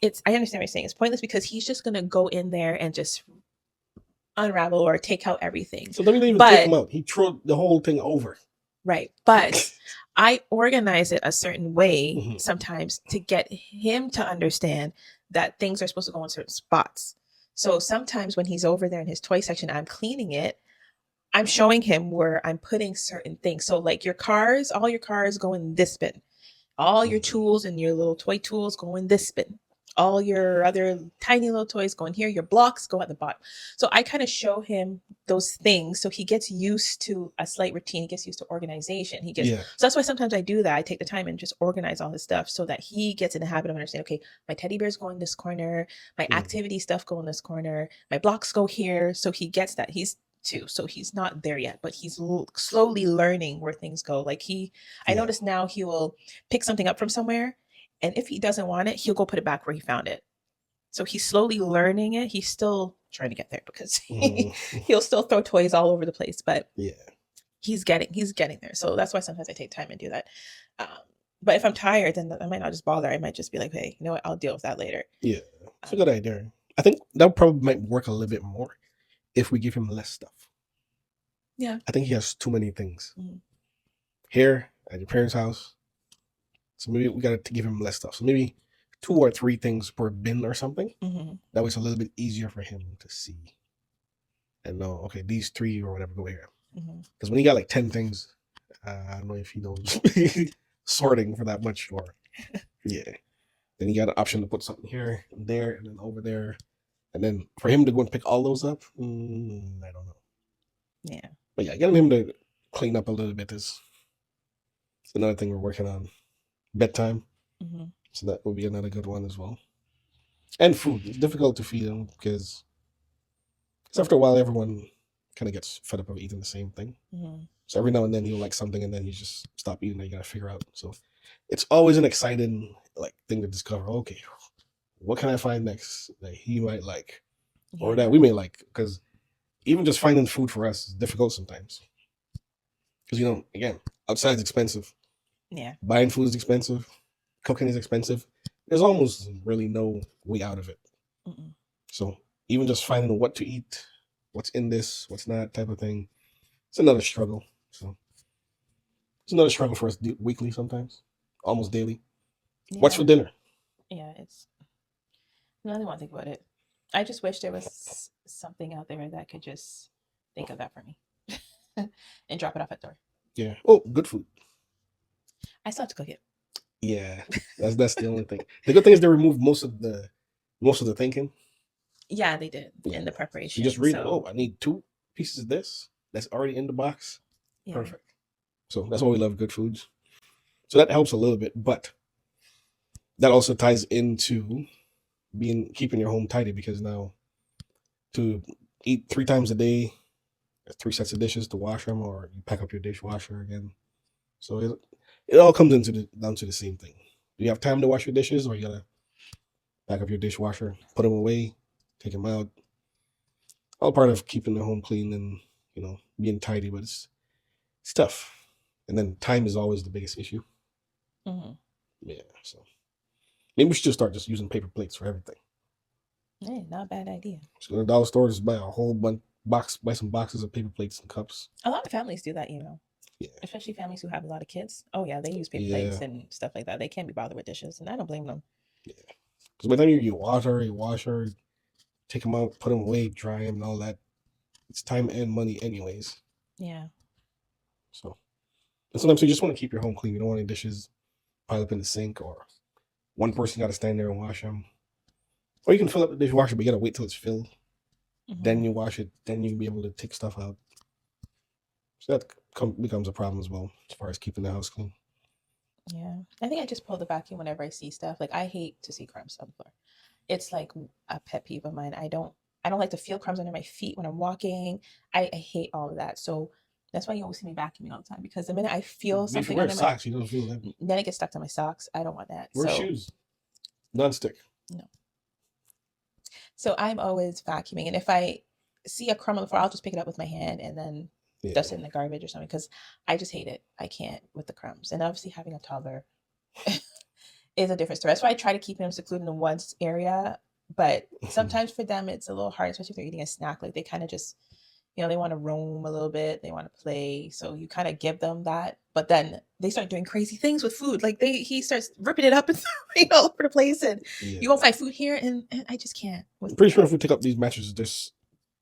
Speaker 2: It's I understand what you're saying. It's pointless because he's just gonna go in there and just unravel or take out everything.
Speaker 1: So don't even take them
Speaker 2: But
Speaker 1: out. He threw the whole thing over.
Speaker 2: right, but I organize it a certain way
Speaker 1: Mhm.
Speaker 2: sometimes to get him to understand that things are supposed to go in certain spots. So sometimes when he's over there in his toy section, I'm cleaning it. I'm showing him where I'm putting certain things. So like your cars, all your cars go in this bin. All your
Speaker 1: Mhm.
Speaker 2: tools and your little toy tools go in this bin. All your other tiny little toys go in here. Your blocks go at the bottom. So I kind of show him those things so he gets used to a slight routine. He gets used to organization.
Speaker 1: Yeah.
Speaker 2: So that's why sometimes I do that. I take the time and just organize all his stuff so that he gets in the habit of understanding, okay, my teddy bears go in this corner, my
Speaker 1: Mhm.
Speaker 2: activity stuff go in this corner, my blocks go here. So he gets that. He's two. So he's not there yet, but he's slowly learning where things go. I
Speaker 1: Yeah.
Speaker 2: notice now he will pick something up from somewhere, and if he doesn't want it, he'll go put it back where he found it. So he's slowly learning it. He's still trying to get there because
Speaker 1: Mhm.
Speaker 2: he'll still throw toys all over the place, but
Speaker 1: Yeah.
Speaker 2: he's getting there. So that's why sometimes I take time and do that. Um, but if I'm tired, then I might not just bother. I might just be like, hey, you know what? I'll deal with that later.
Speaker 1: Yeah. It's a
Speaker 2: Um,
Speaker 1: good idea. I think that probably might work a little bit more if we give him less stuff.
Speaker 2: yeah.
Speaker 1: I think he has too many things
Speaker 2: Mhm.
Speaker 1: here at your parents' house. So maybe we got to give him less stuff. So maybe 2 or 3 things per bin or something.
Speaker 2: Mhm.
Speaker 1: That way it's a little bit easier for him to see and know, okay, these 3 or whatever go here.
Speaker 2: Mhm.
Speaker 1: Because when you got like 10 things, I don't know if he knows sorting for that much or, yeah. Then you got an option to put something here and there and then over there. And then for him to go and pick all those up, I don't know.
Speaker 2: Yeah.
Speaker 1: But yeah, getting him to clean up a little bit is another thing we're working on. Bedtime.
Speaker 2: Mhm.
Speaker 1: So that will be another good one as well. And food. It's difficult to feed him because after a while, everyone kind of gets fed up of eating the same thing.
Speaker 2: Mhm.
Speaker 1: So every now and then he'll like something and then he just stop eating and you gotta figure out. So it's always an exciting like thing to discover. Okay, what can I find next that he might like or that
Speaker 2: Yeah.
Speaker 1: we may like? Because even just finding food for us is difficult sometimes. Because again, outside's expensive.
Speaker 2: Yeah.
Speaker 1: Buying food is expensive. Cooking is expensive. There's almost really no way out of it.
Speaker 2: Mm-mm.
Speaker 1: So even just finding what to eat, what's in this, what's not, type of thing, it's another struggle. So it's another struggle for us weekly sometimes, almost daily. What's for
Speaker 2: Yeah.
Speaker 1: dinner?
Speaker 2: Yeah. It's no, I didn't want to think about it. I just wish there was something out there that could just think of that for me and drop it off at the door.
Speaker 1: Yeah. Oh, good food.
Speaker 2: I still have to cook it.
Speaker 1: Yeah, that's the only thing. The good thing is they removed most of the thinking.
Speaker 2: Yeah, they did
Speaker 1: Yeah.
Speaker 2: in the
Speaker 1: So you just
Speaker 2: preparation.
Speaker 1: read. Oh,
Speaker 2: So
Speaker 1: I need 2 pieces of this. That's already in the box.
Speaker 2: yeah.
Speaker 1: Perfect. So that's why we love good foods. So that helps a little bit, but that also ties into keeping your home tidy because now to eat 3 times a day, 3 sets of dishes to wash them, or you pack up your dishwasher again. So it all comes down to the same thing. Do you have time to wash your dishes, or you gotta pack up your dishwasher, put them away, take them out? All part of keeping the home clean and being tidy, but it's tough. And then time is always the biggest issue.
Speaker 2: Hmm.
Speaker 1: Yeah, so maybe we should just start just using paper plates for everything.
Speaker 2: Hey, not a bad idea.
Speaker 1: Just go to the dollar store, just buy a whole bunch buy some boxes of paper plates and cups.
Speaker 2: A lot of families do that, you know,
Speaker 1: Yeah,
Speaker 2: especially families who have a lot of kids. Oh yeah, they use paper
Speaker 1: yeah,
Speaker 2: plates and stuff like that. They can't be bothered with dishes, and I don't blame them.
Speaker 1: yeah. Because by the time you water, you wash her, take them out, put them away, dry them, and all that, it's time and money anyways.
Speaker 2: Yeah.
Speaker 1: So and sometimes you just want to keep your home clean. You don't want any dishes pile up in the sink, or one person got to stand there and wash them. Or you can fill up the dishwasher, but you got to wait till it's filled. Then
Speaker 2: Hmm.
Speaker 1: you wash it. Then you can be able to take stuff out. So that becomes a problem as well as far as keeping the house clean.
Speaker 2: Yeah. I think I just pull the vacuum whenever I see stuff. Like I hate to see crumbs on the floor. It's like a pet peeve of mine. I don't like to feel crumbs under my feet when I'm walking. I hate all of that. So that's why you always see me vacuuming all the time because the minute I feel
Speaker 1: If you
Speaker 2: something
Speaker 1: wear
Speaker 2: under my
Speaker 1: socks, you don't feel that.
Speaker 2: then it gets stuck to my socks. I don't want that.
Speaker 1: Wear
Speaker 2: So
Speaker 1: shoes, non-stick.
Speaker 2: no. So I'm always vacuuming. And if I see a crumb on the floor, I'll just pick it up with my hand and then
Speaker 1: Yeah.
Speaker 2: dust it in the garbage or something because I just hate it. I can't with the crumbs. And obviously having a toddler is a different story. That's why I try to keep him secluded in one area. But sometimes for them, it's a little hard, especially if they're eating a snack. Like they kind of just, they want to roam a little bit. They want to play. So you kind of give them that. But then they start doing crazy things with food. Like he starts ripping it up and throwing it all over the place. And
Speaker 1: Yeah.
Speaker 2: you won't find food here. And I just can't.
Speaker 1: I'm pretty sure if we take up these mattresses, there's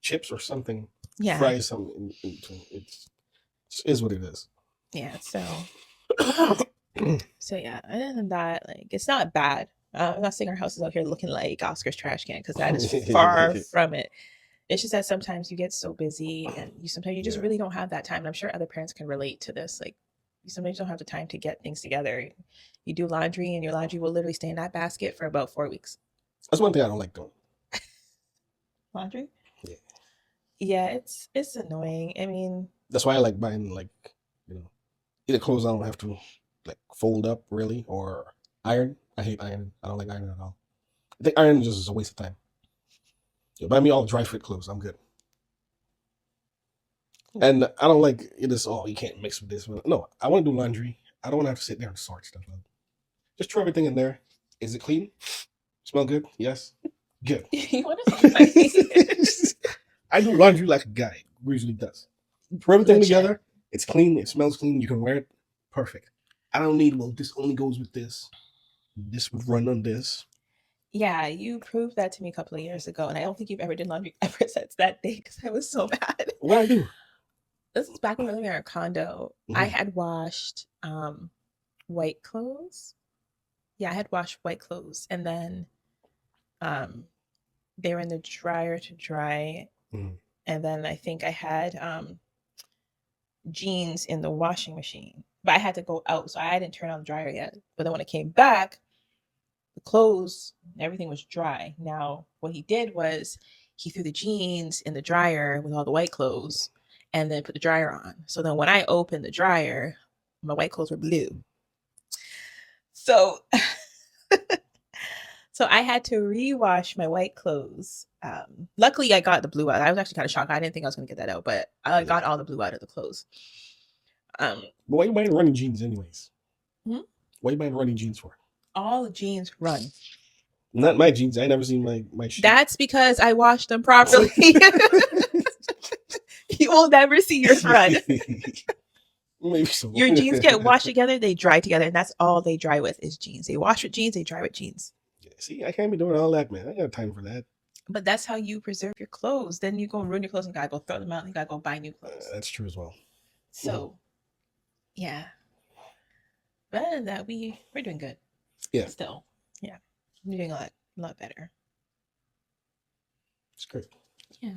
Speaker 1: chips or something.
Speaker 2: Yeah.
Speaker 1: Fry something into it. It is what it is.
Speaker 2: Yeah. So yeah, other than that, like it's not bad. I'm not saying our house is out here looking like Oscar's trash can because that is far from it. It's just that sometimes you get so busy and sometimes you just really don't have that time. And I'm sure other parents can relate to this. Like you sometimes don't have the time to get things together. You do laundry and your laundry will literally stay in that basket for about 4 weeks.
Speaker 1: That's one thing I don't like doing.
Speaker 2: Laundry?
Speaker 1: Yeah.
Speaker 2: Yeah, it's annoying. I mean,
Speaker 1: that's why I like buying either clothes I don't have to like fold up really or iron. I hate ironing. I don't like ironing at all. I think ironing just is a waste of time. You buy me all dry fit clothes. I'm good. And I don't like this. Oh, you can't mix with this. No, I want to do laundry. I don't want to have to sit there and sort stuff out. Just throw everything in there. Is it clean? Smell good? Yes. Good.
Speaker 2: You want to
Speaker 1: I do laundry like a guy usually does. Throw everything together. It's clean. It smells clean. You can wear it. Perfect. I don't need, well, this only goes with this. This would run on this.
Speaker 2: Yeah, you proved that to me a couple of years ago, and I don't think you've ever done laundry ever since that day because I was so mad.
Speaker 1: What I do?
Speaker 2: This is back when we were living in our condo. Mm-hmm. I had washed white clothes. Yeah, I had washed white clothes, and then they were in the dryer to dry. Mm-hmm. And then I think I had jeans in the washing machine, but I had to go out, so I didn't turn on the dryer yet. But then when I came back, the clothes, everything was dry. Now, what he did was he threw the jeans in the dryer with all the white clothes and then put the dryer on. So then when I opened the dryer, my white clothes were blue. So so I had to rewash my white clothes. Luckily, I got the blue out. I was actually kind of shocked. I didn't think I was going to get that out, but I got all the blue out of the clothes.
Speaker 1: But why you buying running jeans anyways? What are you buying running jeans for?
Speaker 2: All the jeans run.
Speaker 1: Not my jeans. I never seen my shit.
Speaker 2: That's because I washed them properly. You will never see yours run.
Speaker 1: Maybe so.
Speaker 2: Your jeans get washed together, they dry together, and that's all they dry with is jeans. They wash with jeans, they dry with jeans.
Speaker 1: Yeah, see, I can't be doing all that, man. I ain't got time for that.
Speaker 2: But that's how you preserve your clothes. Then you go ruin your clothes and you gotta go throw them out and you gotta go buy new clothes.
Speaker 1: That's true as well.
Speaker 2: So, yeah. But other than that, we're doing good.
Speaker 1: Yeah.
Speaker 2: Still. Yeah. We're doing a lot better.
Speaker 1: It's great.
Speaker 2: Yeah.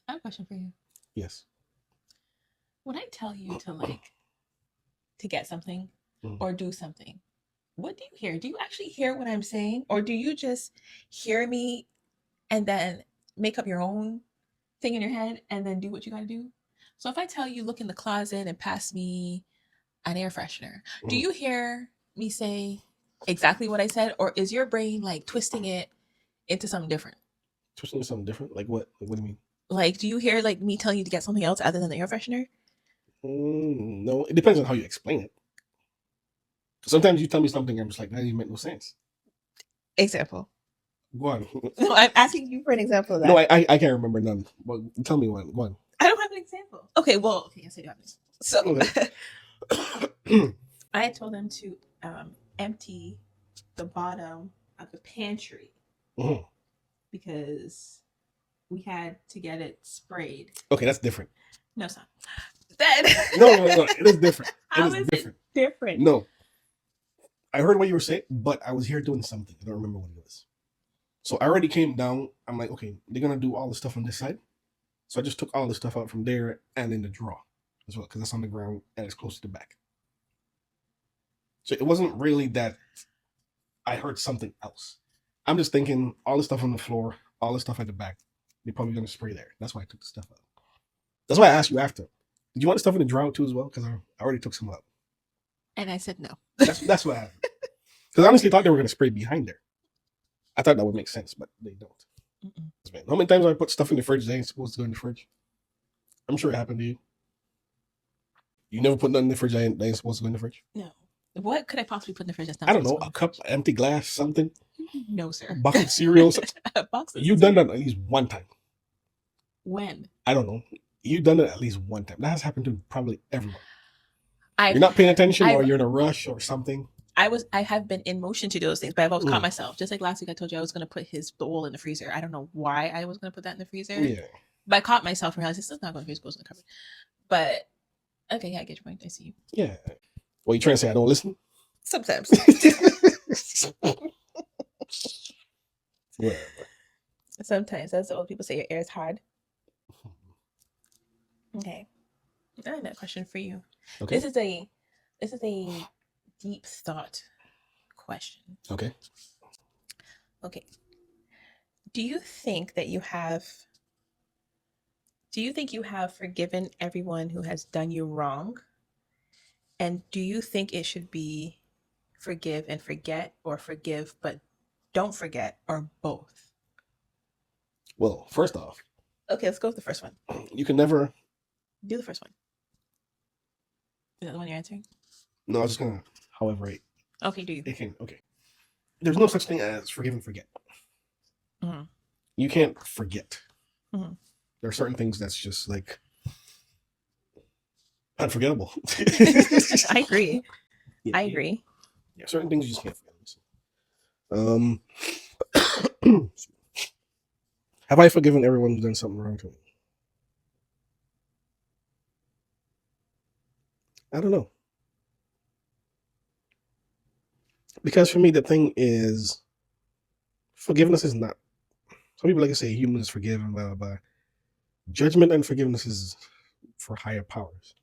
Speaker 2: I have a question for you.
Speaker 1: Yes.
Speaker 2: When I tell you to get something or do something, what do you hear? Do you actually hear what I'm saying? Or do you just hear me and then make up your own thing in your head and then do what you got to do? So if I tell you, look in the closet and pass me an air freshener, do you hear me say exactly what I said? Or is your brain like twisting it into something different?
Speaker 1: Twisting into something different? Like what? Like, what do you mean?
Speaker 2: Like, do you hear like me telling you to get something else other than the air freshener?
Speaker 1: No, it depends on how you explain it. Sometimes you tell me something, I'm just like, that didn't make no sense.
Speaker 2: Example.
Speaker 1: Go on.
Speaker 2: No, I'm asking you for an example of that.
Speaker 1: No, I can't remember none. Well, tell me one. Go on.
Speaker 2: I don't have an example. Okay, well, okay, yes, I do have an example. So, I told them to empty the bottom of the pantry because we had to get it sprayed.
Speaker 1: Okay, that's different.
Speaker 2: No, it's not.
Speaker 1: No, it is different.
Speaker 2: How is it different?
Speaker 1: No. I heard what you were saying, but I was here doing something. I don't remember what it was. So I already came down. I'm like, okay, they're going to do all the stuff on this side. So I just took all the stuff out from there and in the drawer as well, because it's on the ground and it's close to the back. So it wasn't really that I heard something else. I'm just thinking all the stuff on the floor, all the stuff at the back, they're probably gonna spray there. That's why I took the stuff out. That's why I asked you after. Did you want the stuff in the drawer too as well? Because I already took some out.
Speaker 2: And I said no.
Speaker 1: That's what happened. Because I honestly thought they were gonna spray behind there. I thought that would make sense, but they don't. Man, how many times have I put stuff in the fridge that ain't supposed to go in the fridge? I'm sure it happened to you. You never put nothing in the fridge that ain't supposed to go in the fridge?
Speaker 2: No. What could I possibly put in the fridge that's not
Speaker 1: I don't know,
Speaker 2: supposed to
Speaker 1: a
Speaker 2: go in
Speaker 1: cup, empty glass, something,
Speaker 2: the fridge? No, sir.
Speaker 1: a bucket of cereal.
Speaker 2: A box of
Speaker 1: You've done that at least one time.
Speaker 2: When?
Speaker 1: I don't know. You've done it at least one time. That has happened to probably everyone.
Speaker 2: I've,
Speaker 1: You're not paying attention, or
Speaker 2: I've-
Speaker 1: you're in a rush or something.
Speaker 2: I have been in motion to do those things, but I've always caught myself. Just like last week, I told you I was going to put his bowl in the freezer. I don't know why I was going to put that in the freezer.
Speaker 1: Yeah.
Speaker 2: But I caught myself and realized this is not going to freeze, goes in the cupboard. But okay, yeah, I get your point. I see you.
Speaker 1: Yeah. Well, you trying to say I don't listen?
Speaker 2: Sometimes.
Speaker 1: Whatever.
Speaker 2: Sometimes. That's what old people say. Your air is hard. Okay. I have a question for you.
Speaker 1: Okay.
Speaker 2: This is a deep thought question.
Speaker 1: Okay.
Speaker 2: Okay. Do you think you have forgiven everyone who has done you wrong? And do you think it should be forgive and forget, or forgive but don't forget, or both?
Speaker 1: Well, first off,
Speaker 2: okay, let's go with the first one.
Speaker 1: You can never
Speaker 2: do the first one. Is that the one you're answering?
Speaker 1: No, I was just gonna. However,
Speaker 2: okay, do you?
Speaker 1: It can. Okay. There's no such thing as forgive and forget.
Speaker 2: Mm-hmm.
Speaker 1: You can't forget.
Speaker 2: Mm-hmm.
Speaker 1: There are certain things that's just like unforgettable.
Speaker 2: I agree.
Speaker 1: Yeah,
Speaker 2: I agree.
Speaker 1: Yeah, certain things you just can't forget. Have I forgiven everyone who's done something wrong to me? I don't know. Because for me, the thing is, forgiveness is not. Some people like to say humans forgive and blah, blah, blah. Judgment and forgiveness is for higher powers.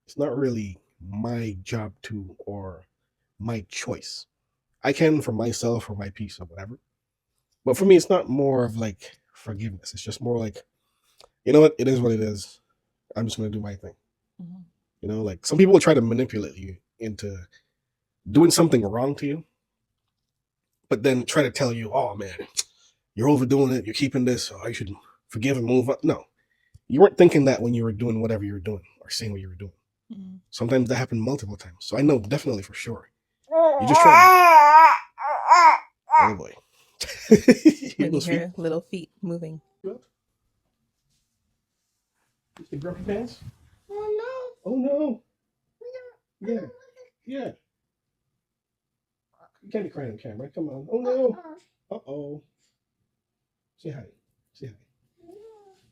Speaker 1: It's not really my job to, or my choice. I can for myself or my peace or whatever. But for me, it's not more of like forgiveness. It's just more like, you know what? It is what it is. I'm just going to do my thing. Mm-hmm. You know, like some people will try to manipulate you into doing something wrong to you, but then try to tell you, oh man, you're overdoing it. You're keeping this. So I should forgive and move on. No, you weren't thinking that when you were doing whatever you were doing or saying what you were doing. Mm-hmm. Sometimes that happened multiple times. So I know definitely for sure. You just try. Oh boy.
Speaker 2: You hear little feet moving.
Speaker 1: You broke your pants? Oh no. Oh no. Yeah. Yeah. You can't be crying on camera. Come on. Oh no. Uh-oh. Say hi. Say hi.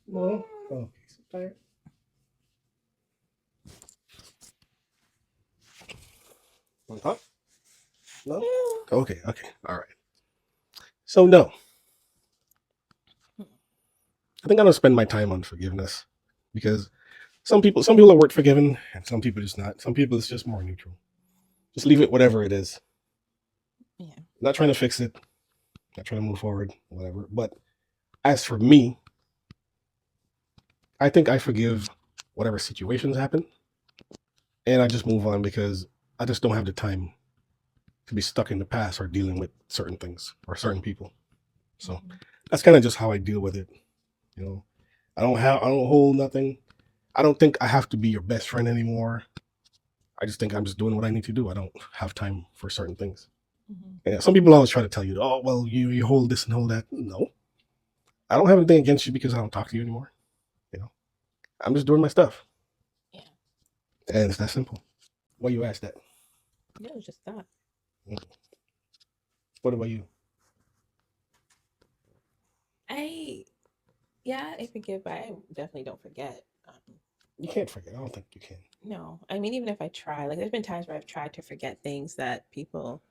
Speaker 1: No. Oh, okay. So tired. Want to talk? No? Okay. Okay. All right. So no. I think I don't spend my time on forgiveness because some people are worth forgiving and some people just not. Some people it's just more neutral. Just leave it whatever it is. Yeah. Not trying to fix it. Not trying to move forward, whatever. But as for me, I think I forgive whatever situations happen. And I just move on because I just don't have the time to be stuck in the past or dealing with certain things or certain people. So that's kind of just how I deal with it. You know, I don't hold nothing. I don't think I have to be your best friend anymore. I just think I'm just doing what I need to do. I don't have time for certain things. Mm-hmm. And some people always try to tell you, oh, well, you hold this and hold that. No, I don't have anything against you because I don't talk to you anymore. You know, I'm just doing my stuff. Yeah. And it's that simple. Why you asked that?
Speaker 2: Yeah, it was just that.
Speaker 1: Mm-hmm. What about you?
Speaker 2: I forgive, but I definitely don't forget.
Speaker 1: You can't forget. I don't think you can.
Speaker 2: No, I mean, even if I try, like there's been times where I've tried to forget things that people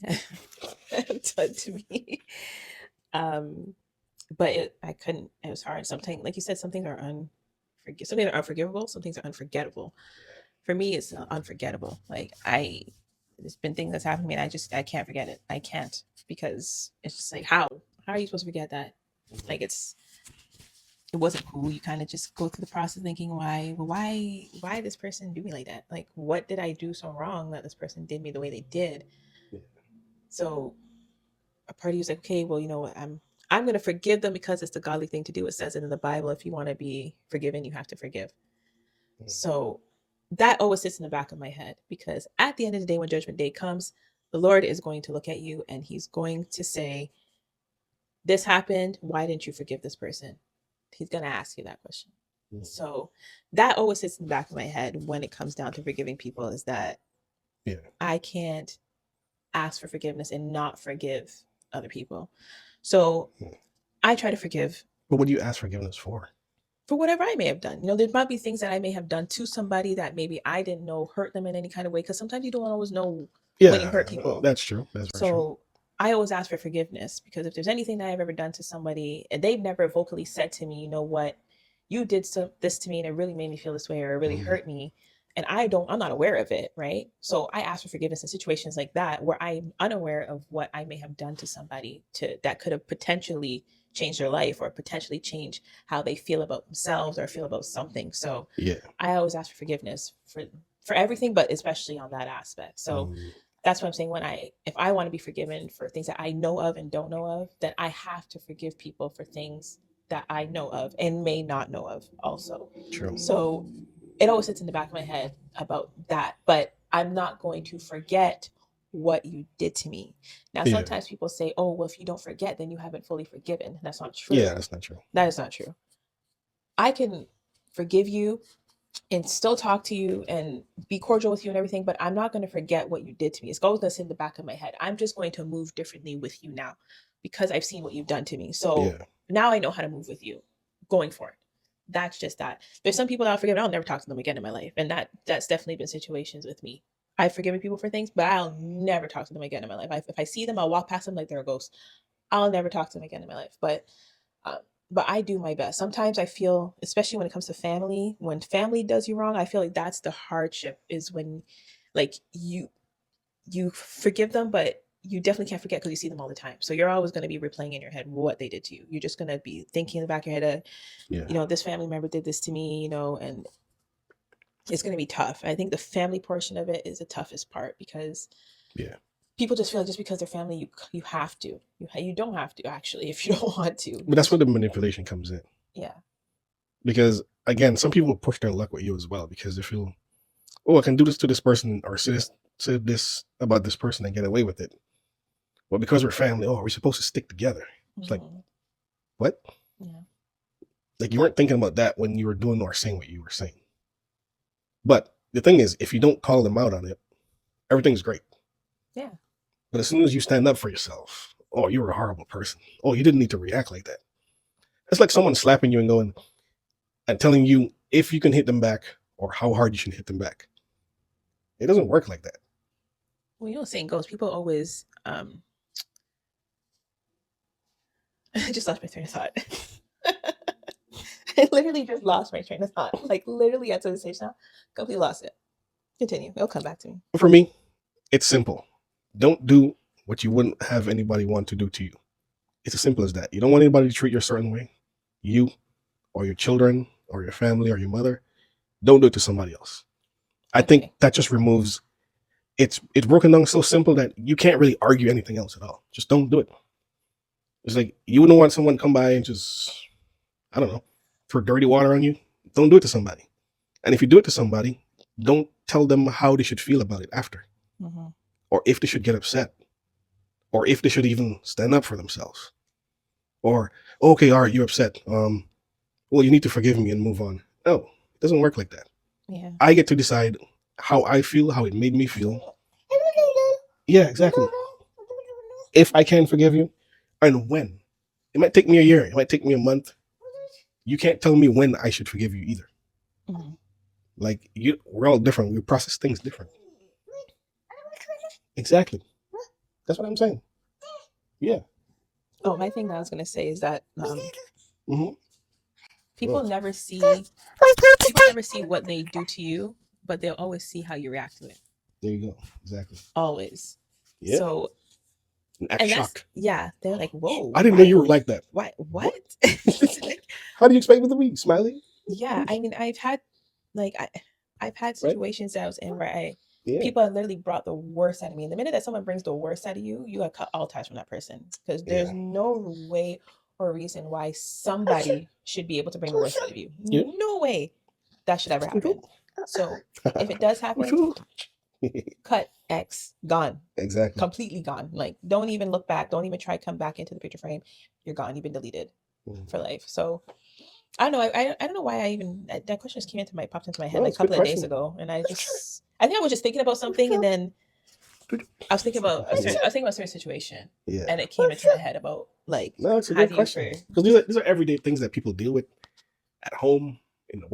Speaker 2: have done to me. But I couldn't. It was hard. Sometimes, like you said, some things are unforgivable. Some things are unforgettable. for me, it's unforgettable. Like there's been things that's happened to me, and I can't forget it. I can't, because it's just like, how are you supposed to forget that? Like it wasn't cool. You kind of just go through the process thinking, why this person do me like that? Like, what did I do so wrong that this person did me the way they did? So a part of you is like, okay, well, you know what, I'm gonna forgive them because it's the godly thing to do. It says it in the Bible. If you want to be forgiven, you have to forgive. So that always sits in the back of my head, because at the end of the day, when judgment day comes, the Lord is going to look at you and he's going to say, this happened. Why didn't you forgive this person? He's going to ask you that question. So that always sits in the back of my head when it comes down to forgiving people, is that I can't ask for forgiveness and not forgive other people. So I try to forgive.
Speaker 1: But what do you ask forgiveness for?
Speaker 2: For whatever I may have done. You know, there might be things that I may have done to somebody that maybe I didn't know hurt them in any kind of way, because sometimes you don't always know when you hurt people.
Speaker 1: That's true. That's very true.
Speaker 2: So I always ask for forgiveness, because if there's anything that I've ever done to somebody and they've never vocally said to me, you know what, you did this to me and it really made me feel this way, or it really hurt me, and I'm not aware of it, right? So I ask for forgiveness in situations like that, where I'm unaware of what I may have done to somebody that could have potentially changed their life, or potentially change how they feel about themselves or feel about something. So I always ask for forgiveness for everything, but especially on that aspect. So that's what I'm saying. If I want to be forgiven for things that I know of and don't know of, then I have to forgive people for things that I know of and may not know of also.
Speaker 1: True.
Speaker 2: So it always sits in the back of my head about that, but I'm not going to forget what you did to me. Now, sometimes people say, oh, well, if you don't forget, then you haven't fully forgiven. That's not true.
Speaker 1: Yeah, that's not true.
Speaker 2: That is not true. I can forgive you and still talk to you and be cordial with you and everything, but I'm not going to forget what you did to me. It's always going to sit in the back of my head. I'm just going to move differently with you now, because I've seen what you've done to me. So now I know how to move with you going forward. That's just that. There's some people that I'll forgive, and I'll never talk to them again in my life. And that's definitely been situations with me. I've forgiven people for things, but I'll never talk to them again in my life. If I see them, I'll walk past them like they're a ghost. I'll never talk to them again in my life. But I do my best. Sometimes I feel, especially when it comes to family, when family does you wrong, I feel like that's the hardship, is when, like, you forgive them, but you definitely can't forget, because you see them all the time. So you're always going to be replaying in your head what they did to you. You're just going to be thinking in the back of your head, you know, this family member did this to me, you know, and it's going to be tough. I think the family portion of it is the toughest part, because people just feel like just because they're family, you have to. You don't have to, actually, if you don't want to.
Speaker 1: But that's where the manipulation comes in.
Speaker 2: Yeah.
Speaker 1: Because again, some people push their luck with you as well, because they feel, oh, I can do this to this person, or say this about this person and get away with it. Well, because we're family, we're supposed to stick together. It's like, what?
Speaker 2: Yeah.
Speaker 1: Like, you weren't thinking about that when you were doing or saying what you were saying. But the thing is, if you don't call them out on it, everything's great.
Speaker 2: Yeah.
Speaker 1: But as soon as you stand up for yourself, oh, you're a horrible person. Oh, you didn't need to react like that. It's like someone slapping you and going and telling you if you can hit them back or how hard you should hit them back. It doesn't work like that.
Speaker 2: Well, you know, saying goes, people always I just lost my train of thought. I literally just lost my train of thought. Like, literally at the stage now, completely lost it. Continue. It'll come back to me.
Speaker 1: For me, it's simple. Don't do what you wouldn't have anybody want to do to you. It's as simple as that. You don't want anybody to treat you a certain way, you or your children or your family or your mother, don't do it to somebody else. I think that just removes, it's broken down so simple that you can't really argue anything else at all. Just don't do it. It's like, you wouldn't want someone to come by and just, I don't know, throw dirty water on you. Don't do it to somebody. And if you do it to somebody, don't tell them how they should feel about it after. Or if they should get upset. Or if they should even stand up for themselves. Or, okay, all right, you're upset. Well, you need to forgive me and move on. No, it doesn't work like that.
Speaker 2: Yeah.
Speaker 1: I get to decide how I feel, how it made me feel. Yeah, exactly. If I can forgive you, and when. It might take me a year. It might take me a month. You can't tell me when I should forgive you either. Like, we're all different. We process things different. Exactly. That's what I'm saying. Yeah.
Speaker 2: Oh, my thing that I was gonna say is that people never see what they do to you but they'll always see how you react to it.
Speaker 1: There you go. Exactly.
Speaker 2: Always.
Speaker 1: Yeah.
Speaker 2: So,
Speaker 1: And act
Speaker 2: and that's,
Speaker 1: shocked.
Speaker 2: yeah, they're like, whoa.
Speaker 1: I didn't know you were like that.
Speaker 2: What?
Speaker 1: How do you expect me to be? Smiley?
Speaker 2: Yeah, I mean, I've had
Speaker 1: Right?
Speaker 2: situations that I was in where
Speaker 1: Yeah.
Speaker 2: people have literally brought the worst out of me. And the minute that someone brings the worst out of you, you gotta cut all ties from that person because there's
Speaker 1: Yeah.
Speaker 2: no way or reason why somebody should be able to bring the worst out of you.
Speaker 1: Yeah.
Speaker 2: No way that should ever happen. So if it does happen, cut X, gone,
Speaker 1: Exactly.
Speaker 2: completely gone. Like, don't even look back. Don't even try to come back into the picture frame. You're gone. You've been deleted for life. So I don't know. I don't know why I even that question just popped into my head
Speaker 1: No,
Speaker 2: like a
Speaker 1: it's a good
Speaker 2: couple of days
Speaker 1: question.
Speaker 2: ago, and I think I was just thinking about something, and then I was thinking about a certain situation,
Speaker 1: Yeah.
Speaker 2: and it came into my head about like
Speaker 1: No, it's a
Speaker 2: how
Speaker 1: good
Speaker 2: do you
Speaker 1: question.
Speaker 2: for
Speaker 1: Because these are everyday things that people deal with at home, in the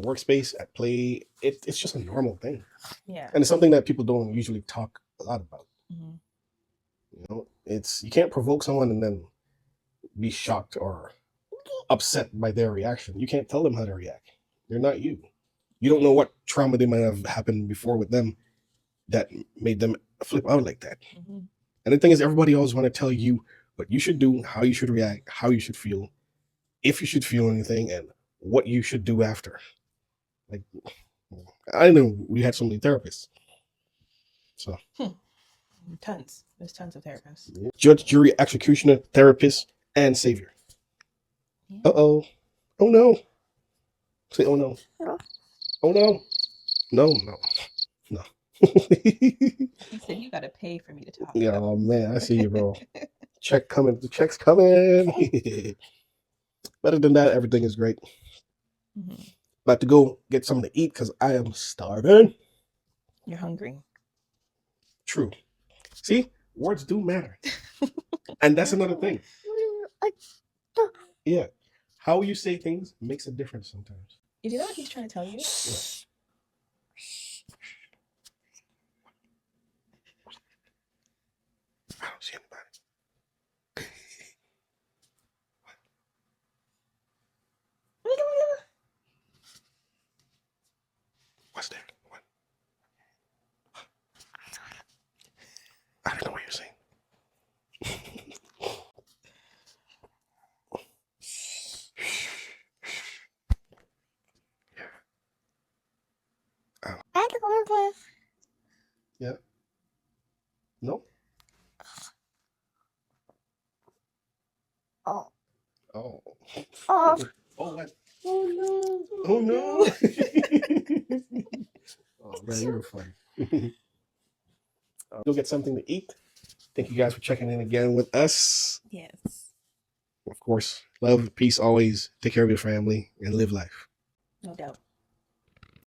Speaker 1: workspace, at play. It's just a normal thing.
Speaker 2: yeah.
Speaker 1: And it's something that people don't usually talk a lot about.
Speaker 2: Mhm.
Speaker 1: You know, you can't provoke someone and then be shocked or upset by their reaction. You can't tell them how to react. They're not you. You don't know what trauma they might have happened before with them that made them flip out like that.
Speaker 2: Mhm.
Speaker 1: And the thing is, everybody always want to tell you what you should do, how you should react, how you should feel, if you should feel anything, and what you should do after. Like, I know we had so many therapists. So
Speaker 2: Tons. There's tons of therapists.
Speaker 1: judge, jury, executioner, therapist, and savior.
Speaker 2: Yeah.
Speaker 1: Oh no. Say oh no. Oh no. No.
Speaker 2: He said you gotta pay for me to talk.
Speaker 1: Yeah, oh man, I see you, bro. Check coming. The check's coming. Better than that, everything is great.
Speaker 2: Mhm.
Speaker 1: About to go get something to eat because I am starving.
Speaker 2: You're hungry.
Speaker 1: True. See, words do matter. And that's another thing. Yeah. How you say things makes a difference sometimes.
Speaker 2: Do you know what he's trying to tell you?
Speaker 1: Yeah. I don't see anybody. What's that? What? I don't know what you're saying. Yeah. No? Oh. Oh, what? Oh no. Oh no. Oh man, you were funny. Go get something to eat. Thank you guys for checking in again with us.
Speaker 2: Yes.
Speaker 1: Of course, love, peace always. Take care of your family and live life.
Speaker 2: No doubt.